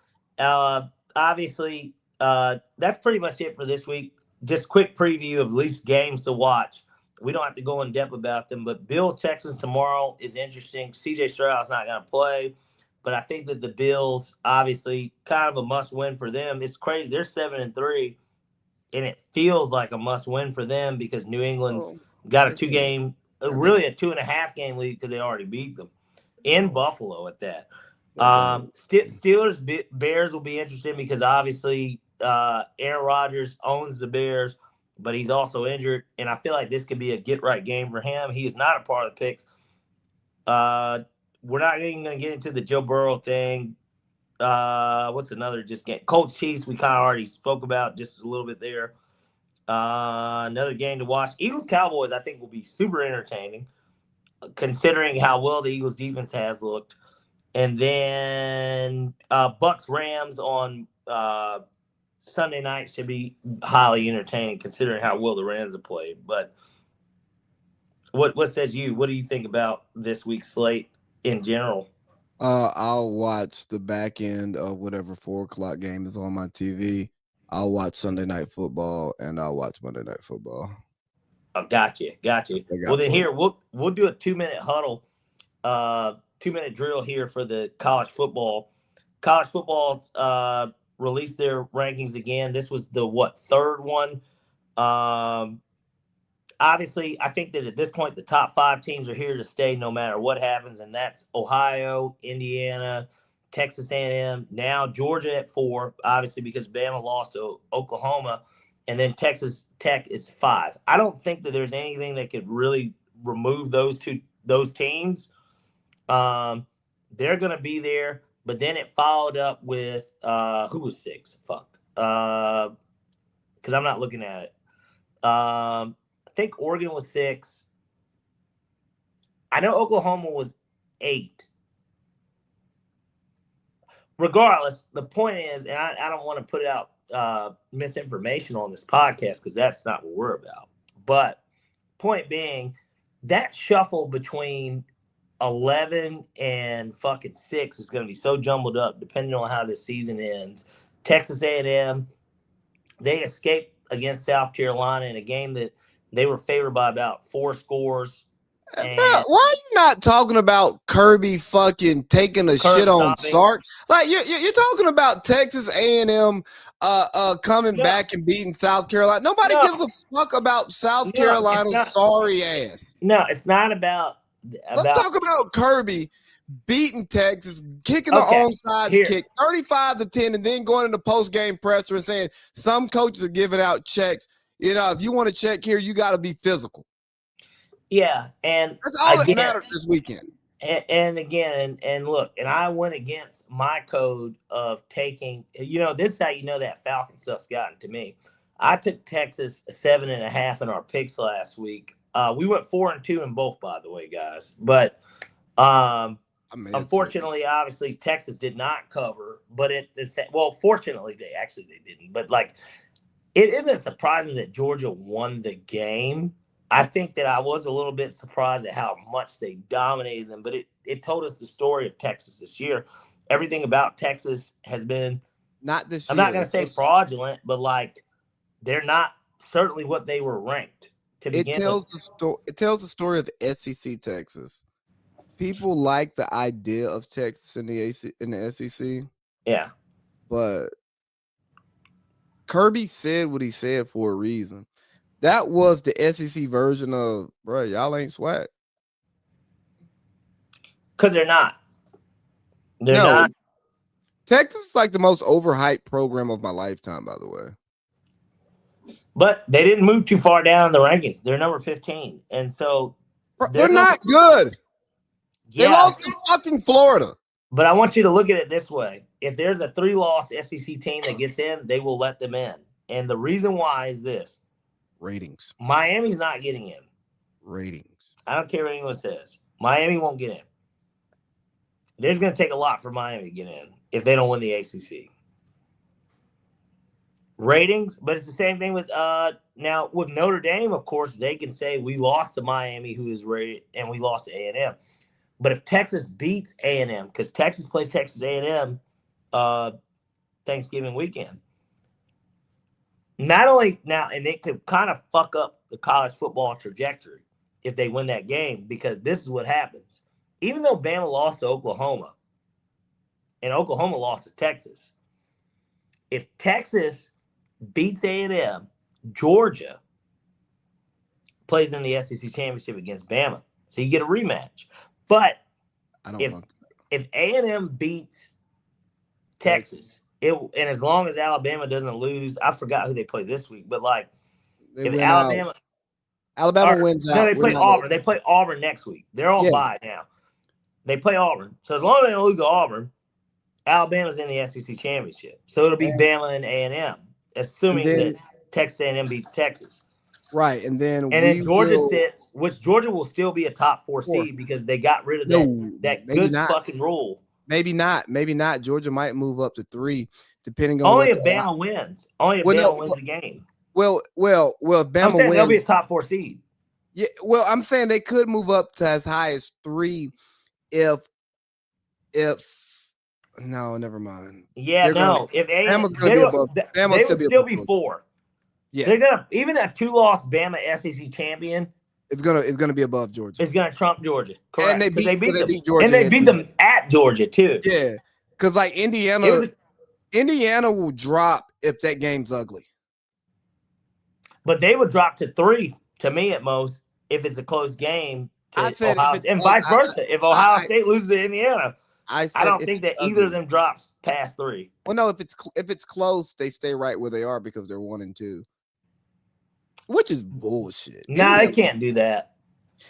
Obviously, that's pretty much it for this week. Just quick preview of least games to watch. We don't have to go in depth about them, but Bills Texans tomorrow is interesting. CJ Stroud's not going to play, but I think that the Bills, obviously, kind of a must-win for them. It's crazy. They're 7-3, and it feels like a must-win for them because New England's got a 2-game, really a 2.5-game lead because they already beat them in Buffalo at that. Steelers Bears will be interesting because obviously Aaron Rodgers owns the Bears, but he's also injured, and I feel like this could be a get-right game for him. He is not a part of the picks. We're not even going to get into the Joe Burrow thing. What's another just game? Colts Chiefs, we kind of already spoke about just a little bit there. Another game to watch. Eagles Cowboys, I think, will be super entertaining, considering how well the Eagles defense has looked. And then Bucks Rams on Sunday night should be highly entertaining, considering how well the Rams have played. But what says you? What do you think about this week's slate in general? I'll watch the back end of whatever 4:00 game is on my TV. I'll watch Sunday Night Football and I'll watch Monday Night Football. Oh, gotcha. Well, then here we'll do a 2-minute huddle, 2-minute drill here for the college football. College football released their rankings again. This was the third one. Obviously, I think that at this point, the top 5 teams are here to stay no matter what happens, and that's Ohio, Indiana, Texas A&M, now Georgia at 4, obviously because Bama lost to Oklahoma, and then Texas Tech is 5. I don't think that there's anything that could really remove those teams. They're going to be there, but then it followed up with who was 6? Because I'm not looking at it. I think Oregon was 6. I know Oklahoma was 8. Regardless, the point is, and I don't want to put out misinformation on this podcast because that's not what we're about. But point being, that shuffle between 11 and 6 is going to be so jumbled up depending on how this season ends. Texas A&M, they escaped against South Carolina in a game that they were favored by about 4 scores. And bro, why are you not talking about Kirby fucking taking a shit on Sark? Like you're talking about Texas A&M coming back and beating South Carolina. Nobody gives a fuck about South Carolina's sorry ass. No, it's not about. Let's talk about Kirby beating Texas, kicking the onside kick, 35-10, and then going into post-game presser and saying some coaches are giving out checks. You know, if you want to check here, you got to be physical. Yeah, and that's all that mattered this weekend. And again, and look, and I went against my code of taking. You know, this is how you know that Falcon stuff's gotten to me. I took Texas 7.5 in our picks last week. We went 4-2 in both, by the way, guys. But unfortunately, obviously, Texas did not cover. But fortunately, they didn't. But it isn't surprising that Georgia won the game. I think that I was a little bit surprised at how much they dominated them, but it told us the story of Texas this year. Everything about Texas has been not this I'm year. not going to say fraudulent, but they're not certainly what they were ranked to begin with. It tells the story of the SEC Texas. People like the idea of Texas in the SEC. Yeah. But Kirby said what he said for a reason. That was the SEC version of, bro, y'all ain't swag. Because they're not. They're not. Texas is like the most overhyped program of my lifetime, by the way. But they didn't move too far down in the rankings. They're number 15. And so they're not good. Yeah. They lost to fucking Florida. But I want you to look at it this way. If there's a 3-loss SEC team that gets in, they will let them in. And the reason why is this. Ratings. Miami's not getting in. Ratings. I don't care what anyone says. Miami won't get in. There's going to take a lot for Miami to get in if they don't win the ACC. ratings, but it's the same thing with now with Notre Dame. Of course, they can say we lost to Miami, who is rated, and we lost to A&M. But if Texas beats A&M, because Texas plays Texas A&M Thanksgiving weekend, not only now, and it could kind of fuck up the college football trajectory if they win that game, because this is what happens. Even though Bama lost to Oklahoma and Oklahoma lost to Texas, if Texas beats A&M, Georgia plays in the SEC championship against Bama. So you get a rematch. But if A&M beats Texas, and as long as Alabama doesn't lose, I forgot who they play this week, but like if Alabama wins out. No, they play Auburn. They play Auburn next week. They're on bye now. They play Auburn. So as long as they don't lose to Auburn, Alabama's in the SEC championship. So it'll be Bama and A&M, assuming that Texas A&M beats Texas. Right, and then Georgia sits, which Georgia will still be a top 4 seed because they got rid of that good fucking rule. Maybe not. Georgia might move up to 3, depending on only if Bama wins. Only if Bama wins the game. Well, Bama wins. They'll be a top 4 seed. Yeah, well, I'm saying they could move up to as high as 3 if no, never mind. Yeah, if Bama's gonna be above. Bama would still be 4. Yeah, they're gonna even a 2-loss Bama SEC champion. It's gonna be above Georgia. It's gonna trump Georgia. Correct. And they beat Georgia. And they beat them at Georgia too. Yeah, because like Indiana will drop if that game's ugly. But they would drop to 3 to me at most if it's a close game. And vice versa. If Ohio State loses to Indiana, I don't think that either of them drops past 3. Well, no, if it's close, they stay right where they are because they're 1 and 2, which is bullshit. Nah, they can't do that.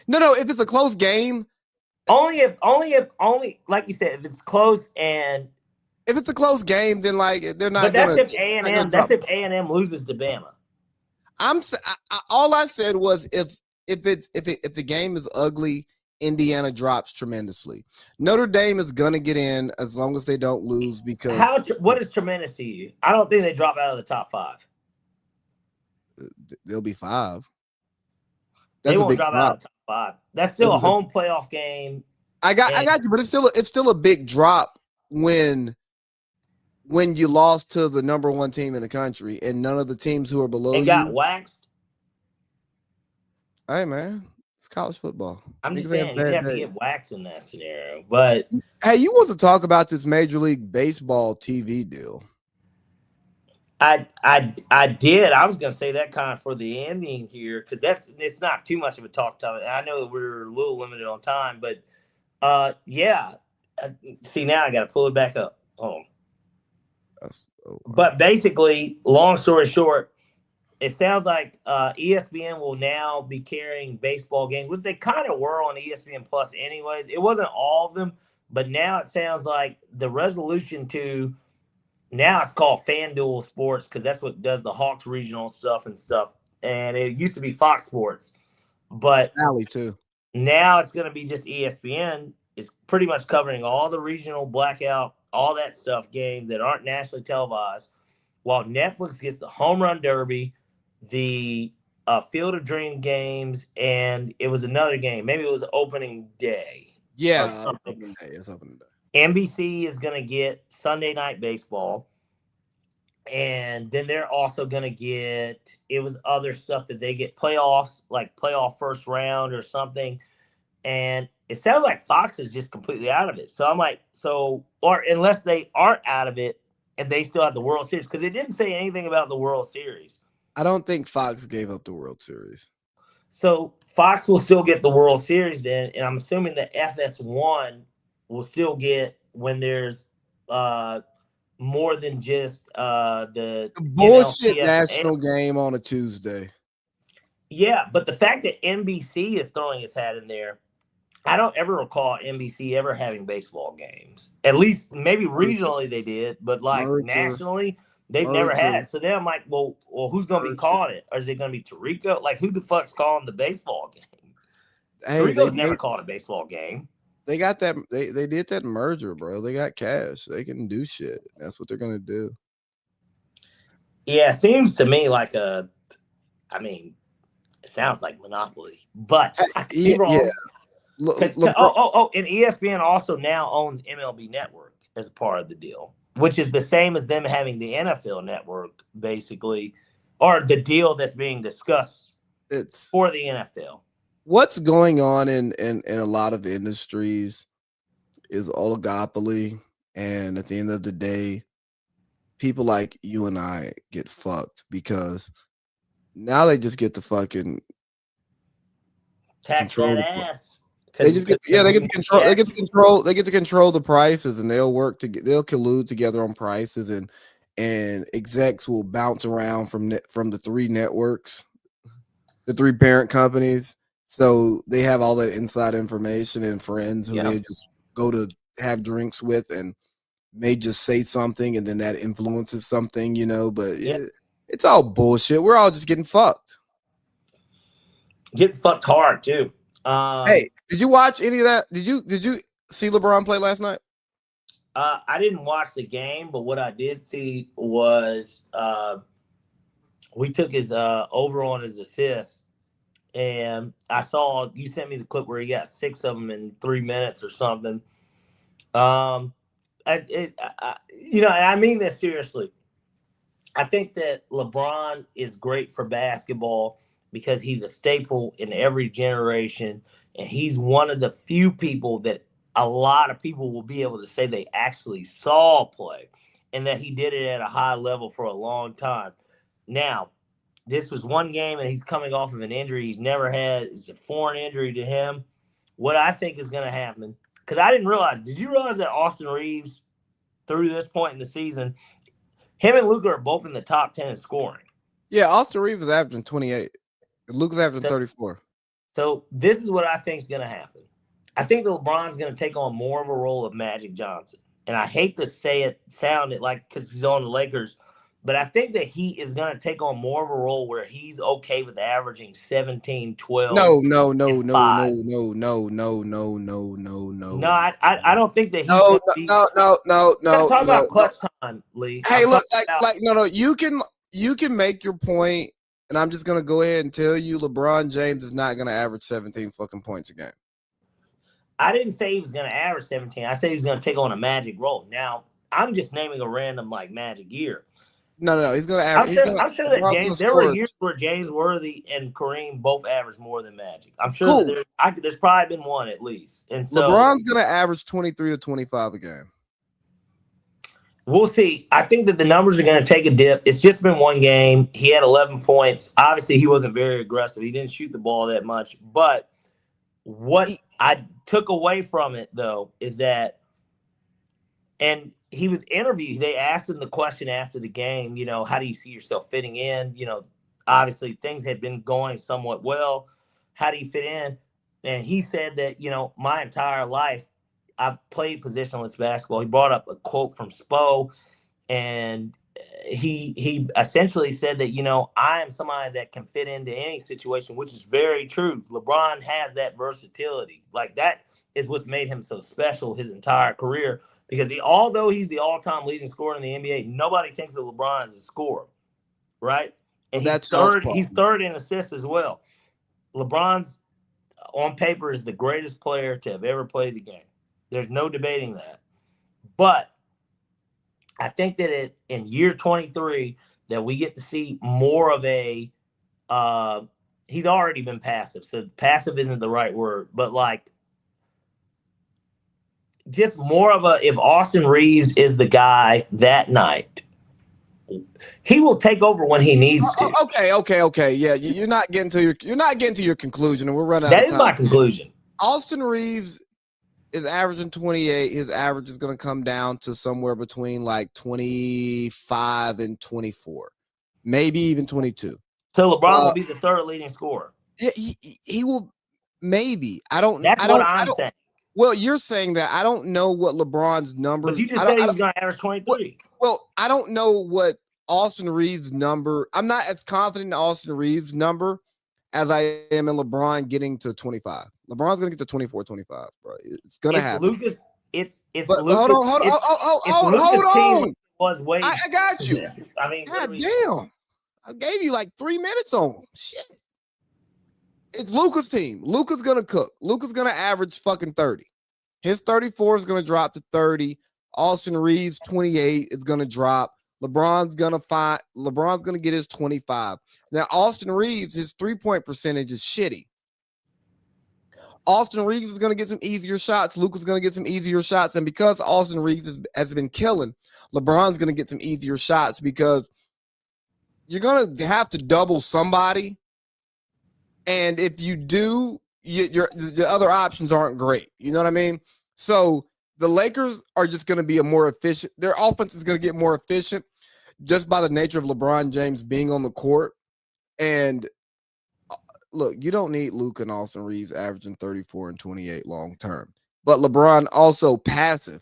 No. If it's a close game, only like you said, if it's close and if it's a close game, then like they're not. But that's if A&M. That's if A&M loses to Bama. All I said was if the game is ugly, Indiana drops tremendously. Notre Dame is gonna get in as long as they don't lose because what is tremendous to you? I don't think they drop out of the top 5. They'll be 5. They won't drop out of the top 5. That's still a home playoff game. I got you, but it's still a big drop when you lost to the number 1 team in the country and none of the teams who are below you got waxed. Hey man, it's college football. I'm just saying you have to get waxed in that scenario. But hey, you want to talk about this Major League Baseball TV deal? I did. I was gonna say that kind of for the ending here because it's not too much of a talk topic. I know that we're a little limited on time, but yeah. See, now I got to pull it back up. Hold on. But basically, long story short, it sounds like ESPN will now be carrying baseball games, which they kind of were on ESPN Plus anyways. It wasn't all of them, but now it sounds like the resolution to now it's called FanDuel Sports because that's what does the Hawks regional stuff. And it used to be Fox Sports, but Valley too. Now it's going to be just ESPN. It's pretty much covering all the regional blackout, all that stuff, games that aren't nationally televised, while Netflix gets the Home Run Derby, the Field of Dream games, and it was another game. Maybe it was opening day. Yeah, it's opening day. NBC is going to get Sunday Night Baseball, and then they're also going to get – it was other stuff that they get playoffs, like playoff first round or something, and it sounds like Fox is just completely out of it. So I'm like, or unless they aren't out of it and they still have the World Series, because it didn't say anything about the World Series. I don't think Fox gave up the World Series. So Fox will still get the World Series then, and I'm assuming that FS1 will still get when there's more than just the bullshit national game on a Tuesday. Yeah, but the fact that NBC is throwing its hat in there, I don't ever recall NBC ever having baseball games. At least maybe regionally they did, but like nationally they've never had. So then I'm like, well, who's going to be calling it? Or is it going to be Tirico? Like, who the fuck's calling the baseball game? Hey, Tirico's never called a baseball game. They got that. They did that merger, bro. They got cash. They can do shit. That's what they're going to do. Yeah, it seems to me like it sounds like Monopoly, but I could be Yeah. wrong. And ESPN also now owns MLB Network as part of the deal, which is the same as them having the NFL Network, basically, or the deal that's being discussed for the NFL. What's going on in a lot of industries is oligopoly, and at the end of the day, people like you and I get fucked because now they just get to fucking tax control that ass. They just get they get to control they get to control the prices, and they'll they'll collude together on prices, and execs will bounce around from the three networks, the three parent companies. So they have all that inside information and friends who they just go to have drinks with, and may just say something, and then that influences something, but it's all bullshit. We're all just getting fucked. Getting fucked hard too. Hey, did you watch any of that? Did you see LeBron play last night? I didn't watch the game, but what I did see was we took his over on his assists, and I saw you sent me the clip where he got 6 of them in 3 minutes or something. I mean this seriously. I think that LeBron is great for basketball because he's a staple in every generation, and he's one of the few people that a lot of people will be able to say they actually saw play, and that he did it at a high level for a long time. Now, this was one game, and he's coming off of an injury he's never had. It's a foreign injury to him. What I think is going to happen, because I didn't realize, did you realize that Austin Reeves, through this point in the season, him and Luka are both in the top 10 in scoring? Yeah, Austin Reeves is averaging 28. Luka's averaging 34. So this is what I think is going to happen. I think that LeBron's going to take on more of a role of Magic Johnson. And I hate to sound it like because he's on the Lakers, but I think that he is going to take on more of a role where he's okay with averaging 17, 12. No. No, I don't think that he's No. Talk about clutch time, Lee. Hey, look, no. You can make your point, and I'm just gonna go ahead and tell you, LeBron James is not gonna average 17 fucking points a game. I didn't say he was going to average 17. I said he was going to take on a Magic role. Now, I'm just naming a random Magic year. No, he's going to average. I'm sure that James. There were years where James Worthy and Kareem both averaged more than Magic. I'm sure that there's probably been one at least. And so LeBron's going to average 23 to 25 a game. We'll see. I think that the numbers are going to take a dip. It's just been one game. He had 11 points. Obviously, he wasn't very aggressive. He didn't shoot the ball that much, but what I took away from it, though, is that, and he was interviewed. They asked him the question after the game, how do you see yourself fitting in? Obviously things had been going somewhat well. How do you fit in? And he said that, my entire life, I've played positionless basketball. He brought up a quote from Spo, and he essentially said that, I am somebody that can fit into any situation, which is very true. LeBron has that versatility. Like, that is what's made him so special his entire career, because although he's the all-time leading scorer in the NBA, nobody thinks of LeBron as a scorer, right? And he's third in assists as well. LeBron's, on paper, is the greatest player to have ever played the game. There's no debating that. But I think that in year 23 that we get to see more of a he's already been passive. So passive isn't the right word, but just more of if Austin Reeves is the guy that night, he will take over when he needs to. Okay. Yeah, you're not getting to your conclusion, and we're running out of time. That is my conclusion. Austin Reeves is averaging 28. His average is going to come down to somewhere between 25 and 24, maybe even 22. So LeBron will be the third leading scorer. Yeah, he will. Maybe. That's what I'm saying. Well, you're saying that. I don't know what LeBron's number. But you just said he was going to average 23. Well, I don't know what Austin Reeves' number. I'm not as confident in Austin Reeves' number as I am in LeBron getting to 25. LeBron's going to get to 24, 25, bro. It's going to happen. Lucas, it's but Lucas. Hold on. was waiting. I got you. I mean, God damn. I gave you like 3 minutes on him. Shit. It's Luka's team. Luka's going to cook. Luka's going to average fucking 30. His 34 is going to drop to 30. Austin Reeves, 28 is going to drop. LeBron's going to get his 25. Now, Austin Reeves, his three-point percentage is shitty. Austin Reeves is going to get some easier shots. Luka's going to get some easier shots. And because Austin Reeves has been killing, LeBron's going to get some easier shots because you're going to have to double somebody. And if you do, the other options aren't great. You know what I mean? So the Lakers are just going to be a more efficient. Their offense is going to get more efficient just by the nature of LeBron James being on the court. And look, you don't need Luka and Austin Reeves averaging 34 and 28 long term. But LeBron also passive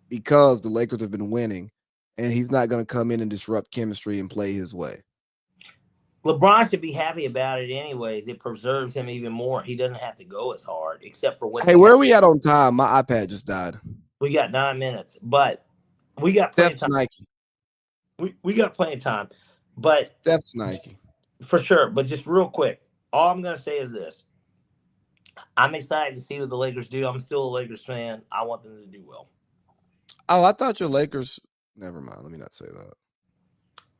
because the Lakers have been winning, and he's not going to come in and disrupt chemistry and play his way. LeBron should be happy about it anyways. It preserves him even more. He doesn't have to go as hard, except for when. Hey, where are we at on time? My iPad just died. We got 9 minutes, but we got plenty of time. Nike. We got plenty of time, but Steph's Nike. For sure. But just real quick, all I'm going to say is this. I'm excited to see what the Lakers do. I'm still a Lakers fan. I want them to do well. Oh, I thought your Lakers. Never mind. Let me not say that.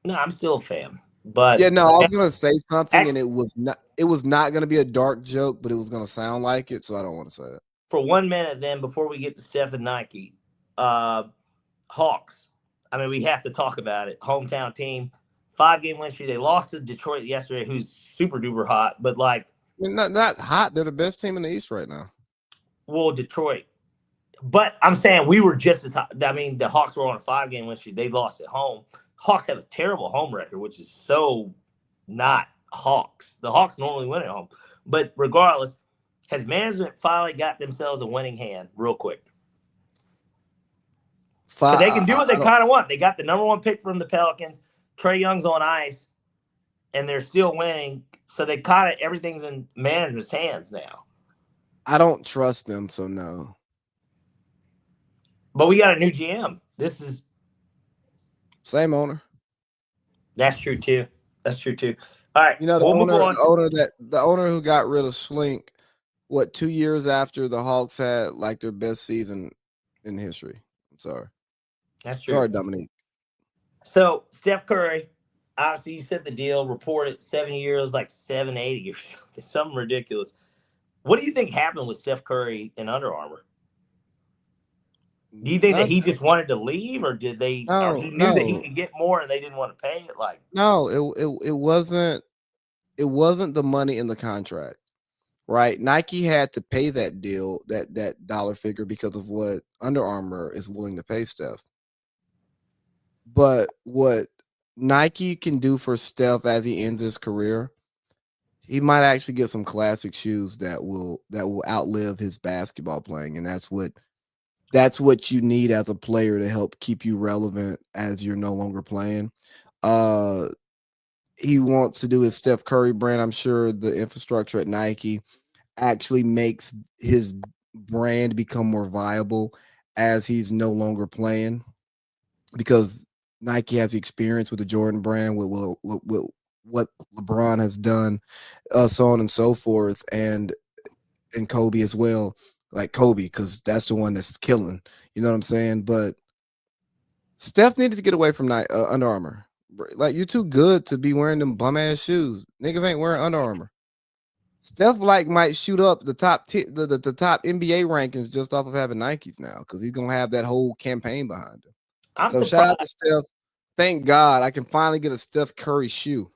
No, I'm still a fan. But yeah, no, I was gonna say something, and it was not gonna be a dark joke, but it was gonna sound like it, so I don't want to say it. For 1 minute, then before we get to Steph and Nike, Hawks. I mean, we have to talk about it. Hometown team, 5-game win streak. They lost to Detroit yesterday, who's super duper hot, but like not hot. They're the best team in the East right now. Well, Detroit, but I'm saying we were just as hot. I mean, the Hawks were on a 5-game win streak. They lost at home. Hawks have a terrible home record, which is so not Hawks. The Hawks normally win at home. But regardless, has management finally got themselves a winning hand real quick? But they can do what they kind of want. They got the number 1 pick from the Pelicans. Trae Young's on ice, and they're still winning. So they kind of everything's in management's hands now. I don't trust them, so no. But we got a new GM. This is same owner. That's true too. All right. You know, the owner who got rid of Slink, 2 years after the Hawks had like their best season in history. I'm sorry. That's true. Sorry, Dominique. So Steph Curry, obviously you said the deal, reported 7 years, like 780 or something ridiculous. What do you think happened with Steph Curry and Under Armour? Do you think that he just wanted to leave, or did they? No, or he knew that he could get more, and they didn't want to pay it. Like, no, it wasn't. It wasn't the money in the contract, right? Nike had to pay that deal, that dollar figure, because of what Under Armour is willing to pay Steph. But what Nike can do for Steph as he ends his career, he might actually get some classic shoes that will outlive his basketball playing, and that's what you need as a player to help keep you relevant as you're no longer playing. He wants to do his Steph Curry brand. I'm sure the infrastructure at Nike actually makes his brand become more viable as he's no longer playing, because Nike has the experience with the Jordan brand, with what LeBron has done, so on and so forth, and Kobe as well. Like Kobe, because that's the one that's killing. You know what I'm saying? But Steph needed to get away from Under Armour. Like, you're too good to be wearing them bum ass shoes. Niggas ain't wearing Under Armour. Steph might shoot up the top the top NBA rankings just off of having Nikes now, because he's gonna have that whole campaign behind him. So shout out to Steph. Thank God I can finally get a Steph Curry shoe.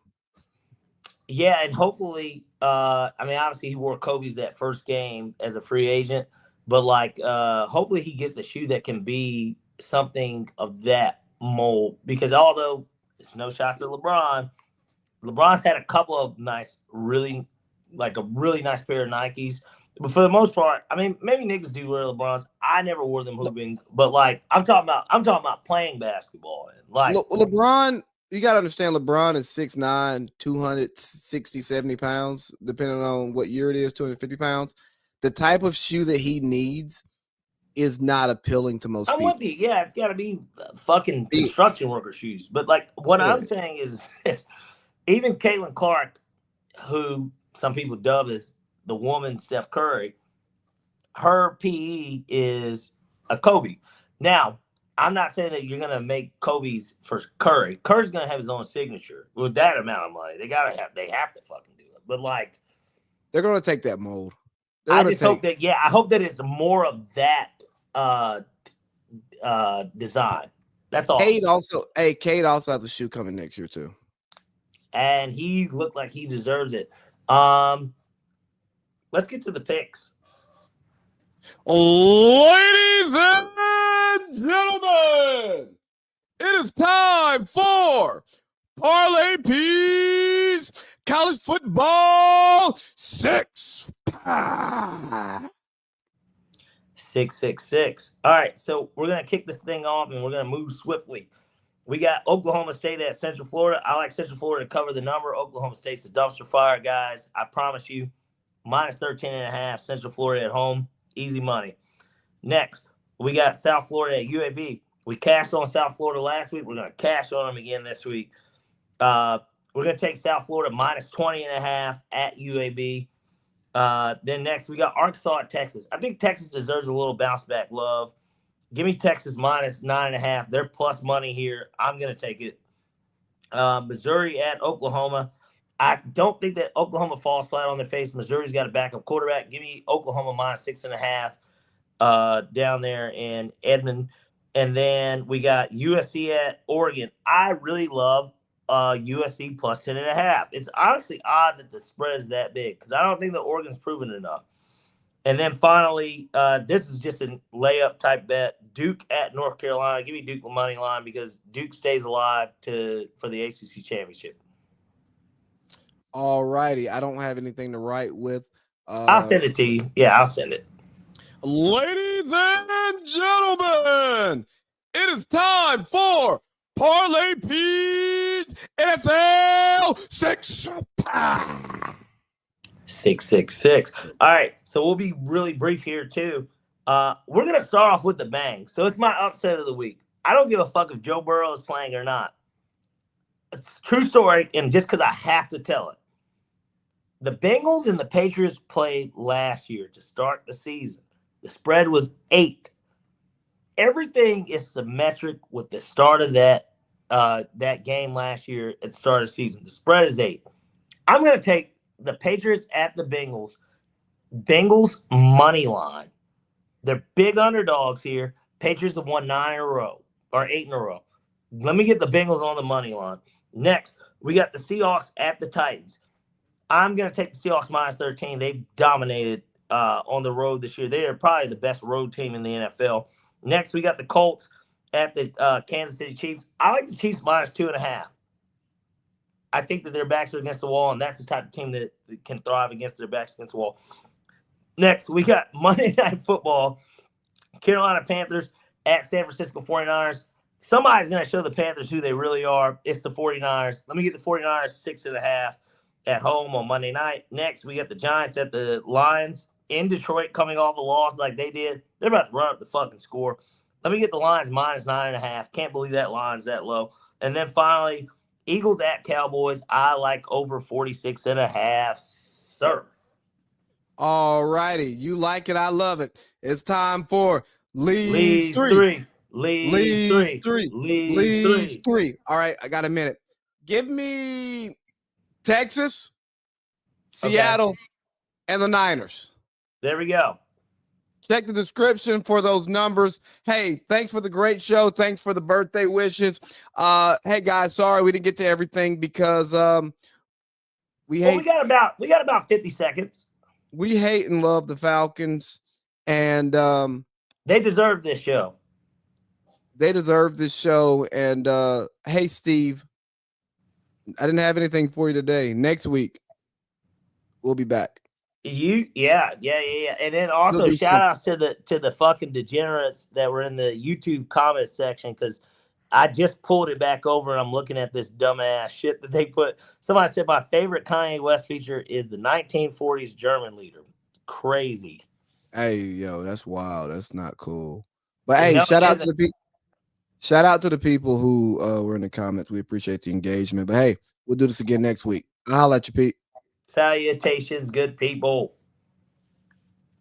Yeah, and hopefully, I mean, obviously he wore Kobe's that first game as a free agent, but like, hopefully he gets a shoe that can be something of that mold, because although it's no shots at LeBron's had a couple of nice, a really nice pair of Nikes, but for the most part, I mean, maybe niggas do wear LeBron's. I never wore them hooping, but like, I'm talking about playing basketball. And like LeBron. You got to understand, LeBron is 6'9", 260, 70 pounds, depending on what year it is, 250 pounds. The type of shoe that he needs is not appealing to most I'm people. with you. Yeah, it's got to be fucking construction worker shoes. But like what I'm saying is even Caitlin Clark, who some people dub as the woman Steph Curry, her PE is a Kobe. Now, I'm not saying that you're going to make Kobe's for Curry. Curry's going to have his own signature with that amount of money. They have to fucking do it. But like, they're going to take that mold. I hope that it's more of that design. That's all. Cade also has a shoe coming next year too. And he looked like he deserves it. Let's get to the picks. Ladies and gentlemen, it is time for Parlay Pete's College Football 6-pack. 666. All right, so we're going to kick this thing off and we're going to move swiftly. We got Oklahoma State at Central Florida. I like Central Florida to cover the number. Oklahoma State's a dumpster fire, guys. I promise you. Minus 13.5, Central Florida at home. Easy money. Next, we got South Florida at UAB. We cashed on South Florida last week. We're going to cash on them again this week. We're going to take South Florida minus 20.5 at UAB. Then next, we got Arkansas at Texas. I think Texas deserves a little bounce back love. Give me Texas minus 9.5. They're plus money here. I'm going to take it. Missouri at Oklahoma. I don't think that Oklahoma falls flat on their face. Missouri's got a backup quarterback. Give me Oklahoma minus 6.5 down there in Edmond. And then we got USC at Oregon. I really love USC plus 10.5. It's honestly odd that the spread is that big because I don't think that Oregon's proven enough. And then finally, this is just a layup type bet. Duke at North Carolina. Give me Duke money line because Duke stays alive for the ACC championship. All righty. I don't have anything to write with. I'll send it to you. Yeah, I'll send it. Ladies and gentlemen, it is time for Parlay Pete's NFL 6-pack. 666. All right, so we'll be really brief here too. We're gonna start off with the bang. So it's my upset of the week. I don't give a fuck if Joe Burrow is playing or not. It's a true story, and just because I have to tell it. The Bengals and the Patriots played last year to start the season. The spread was 8. Everything is symmetric with the start of that game last year at the start of the season. The spread is 8. I'm going to take the Patriots at the Bengals. Bengals money line. They're big underdogs here. Patriots have won 9 in a row or 8 in a row. Let me get the Bengals on the money line. Next, we got the Seahawks at the Titans. I'm going to take the Seahawks minus 13. They've dominated on the road this year. They are probably the best road team in the NFL. Next, we got the Colts at the Kansas City Chiefs. I like the Chiefs minus 2.5. I think that their backs are against the wall, and that's the type of team that can thrive against their backs against the wall. Next, we got Monday Night Football. Carolina Panthers at San Francisco 49ers. Somebody's going to show the Panthers who they really are. It's the 49ers. Let me get the 49ers 6.5 at home on Monday night. Next, we got the Giants at the Lions in Detroit coming off a loss like they did. They're about to run up the fucking score. Let me get the Lions minus 9.5. Can't believe that line's that low. And then finally, Eagles at Cowboys. I like over 46.5, sir. All righty. You like it. I love it. It's time for Leads 3. Leads 3. All right. I got a minute. Give me Texas, Seattle, and the Niners. There we go. Check the description for those numbers. Hey, thanks for the great show. Thanks for the birthday wishes. Hey guys, sorry we didn't get to everything because we got about 50 seconds. We hate and love the Falcons, and they deserve this show. They deserve this show. And hey, Steve, I didn't have anything for you today. Next week, we'll be back. Yeah. And then also shout outs to the fucking degenerates that were in the YouTube comment section because I just pulled it back over and I'm looking at this dumbass shit that they put. Somebody said my favorite Kanye West feature is the 1940s German leader. Crazy. Hey, yo, that's wild. That's not cool. But You hey, know, shout he out has to the people. Shout out to the people who were in the comments. We appreciate the engagement. But hey, we'll do this again next week. I'll holla at you, Pete. salutations, good people.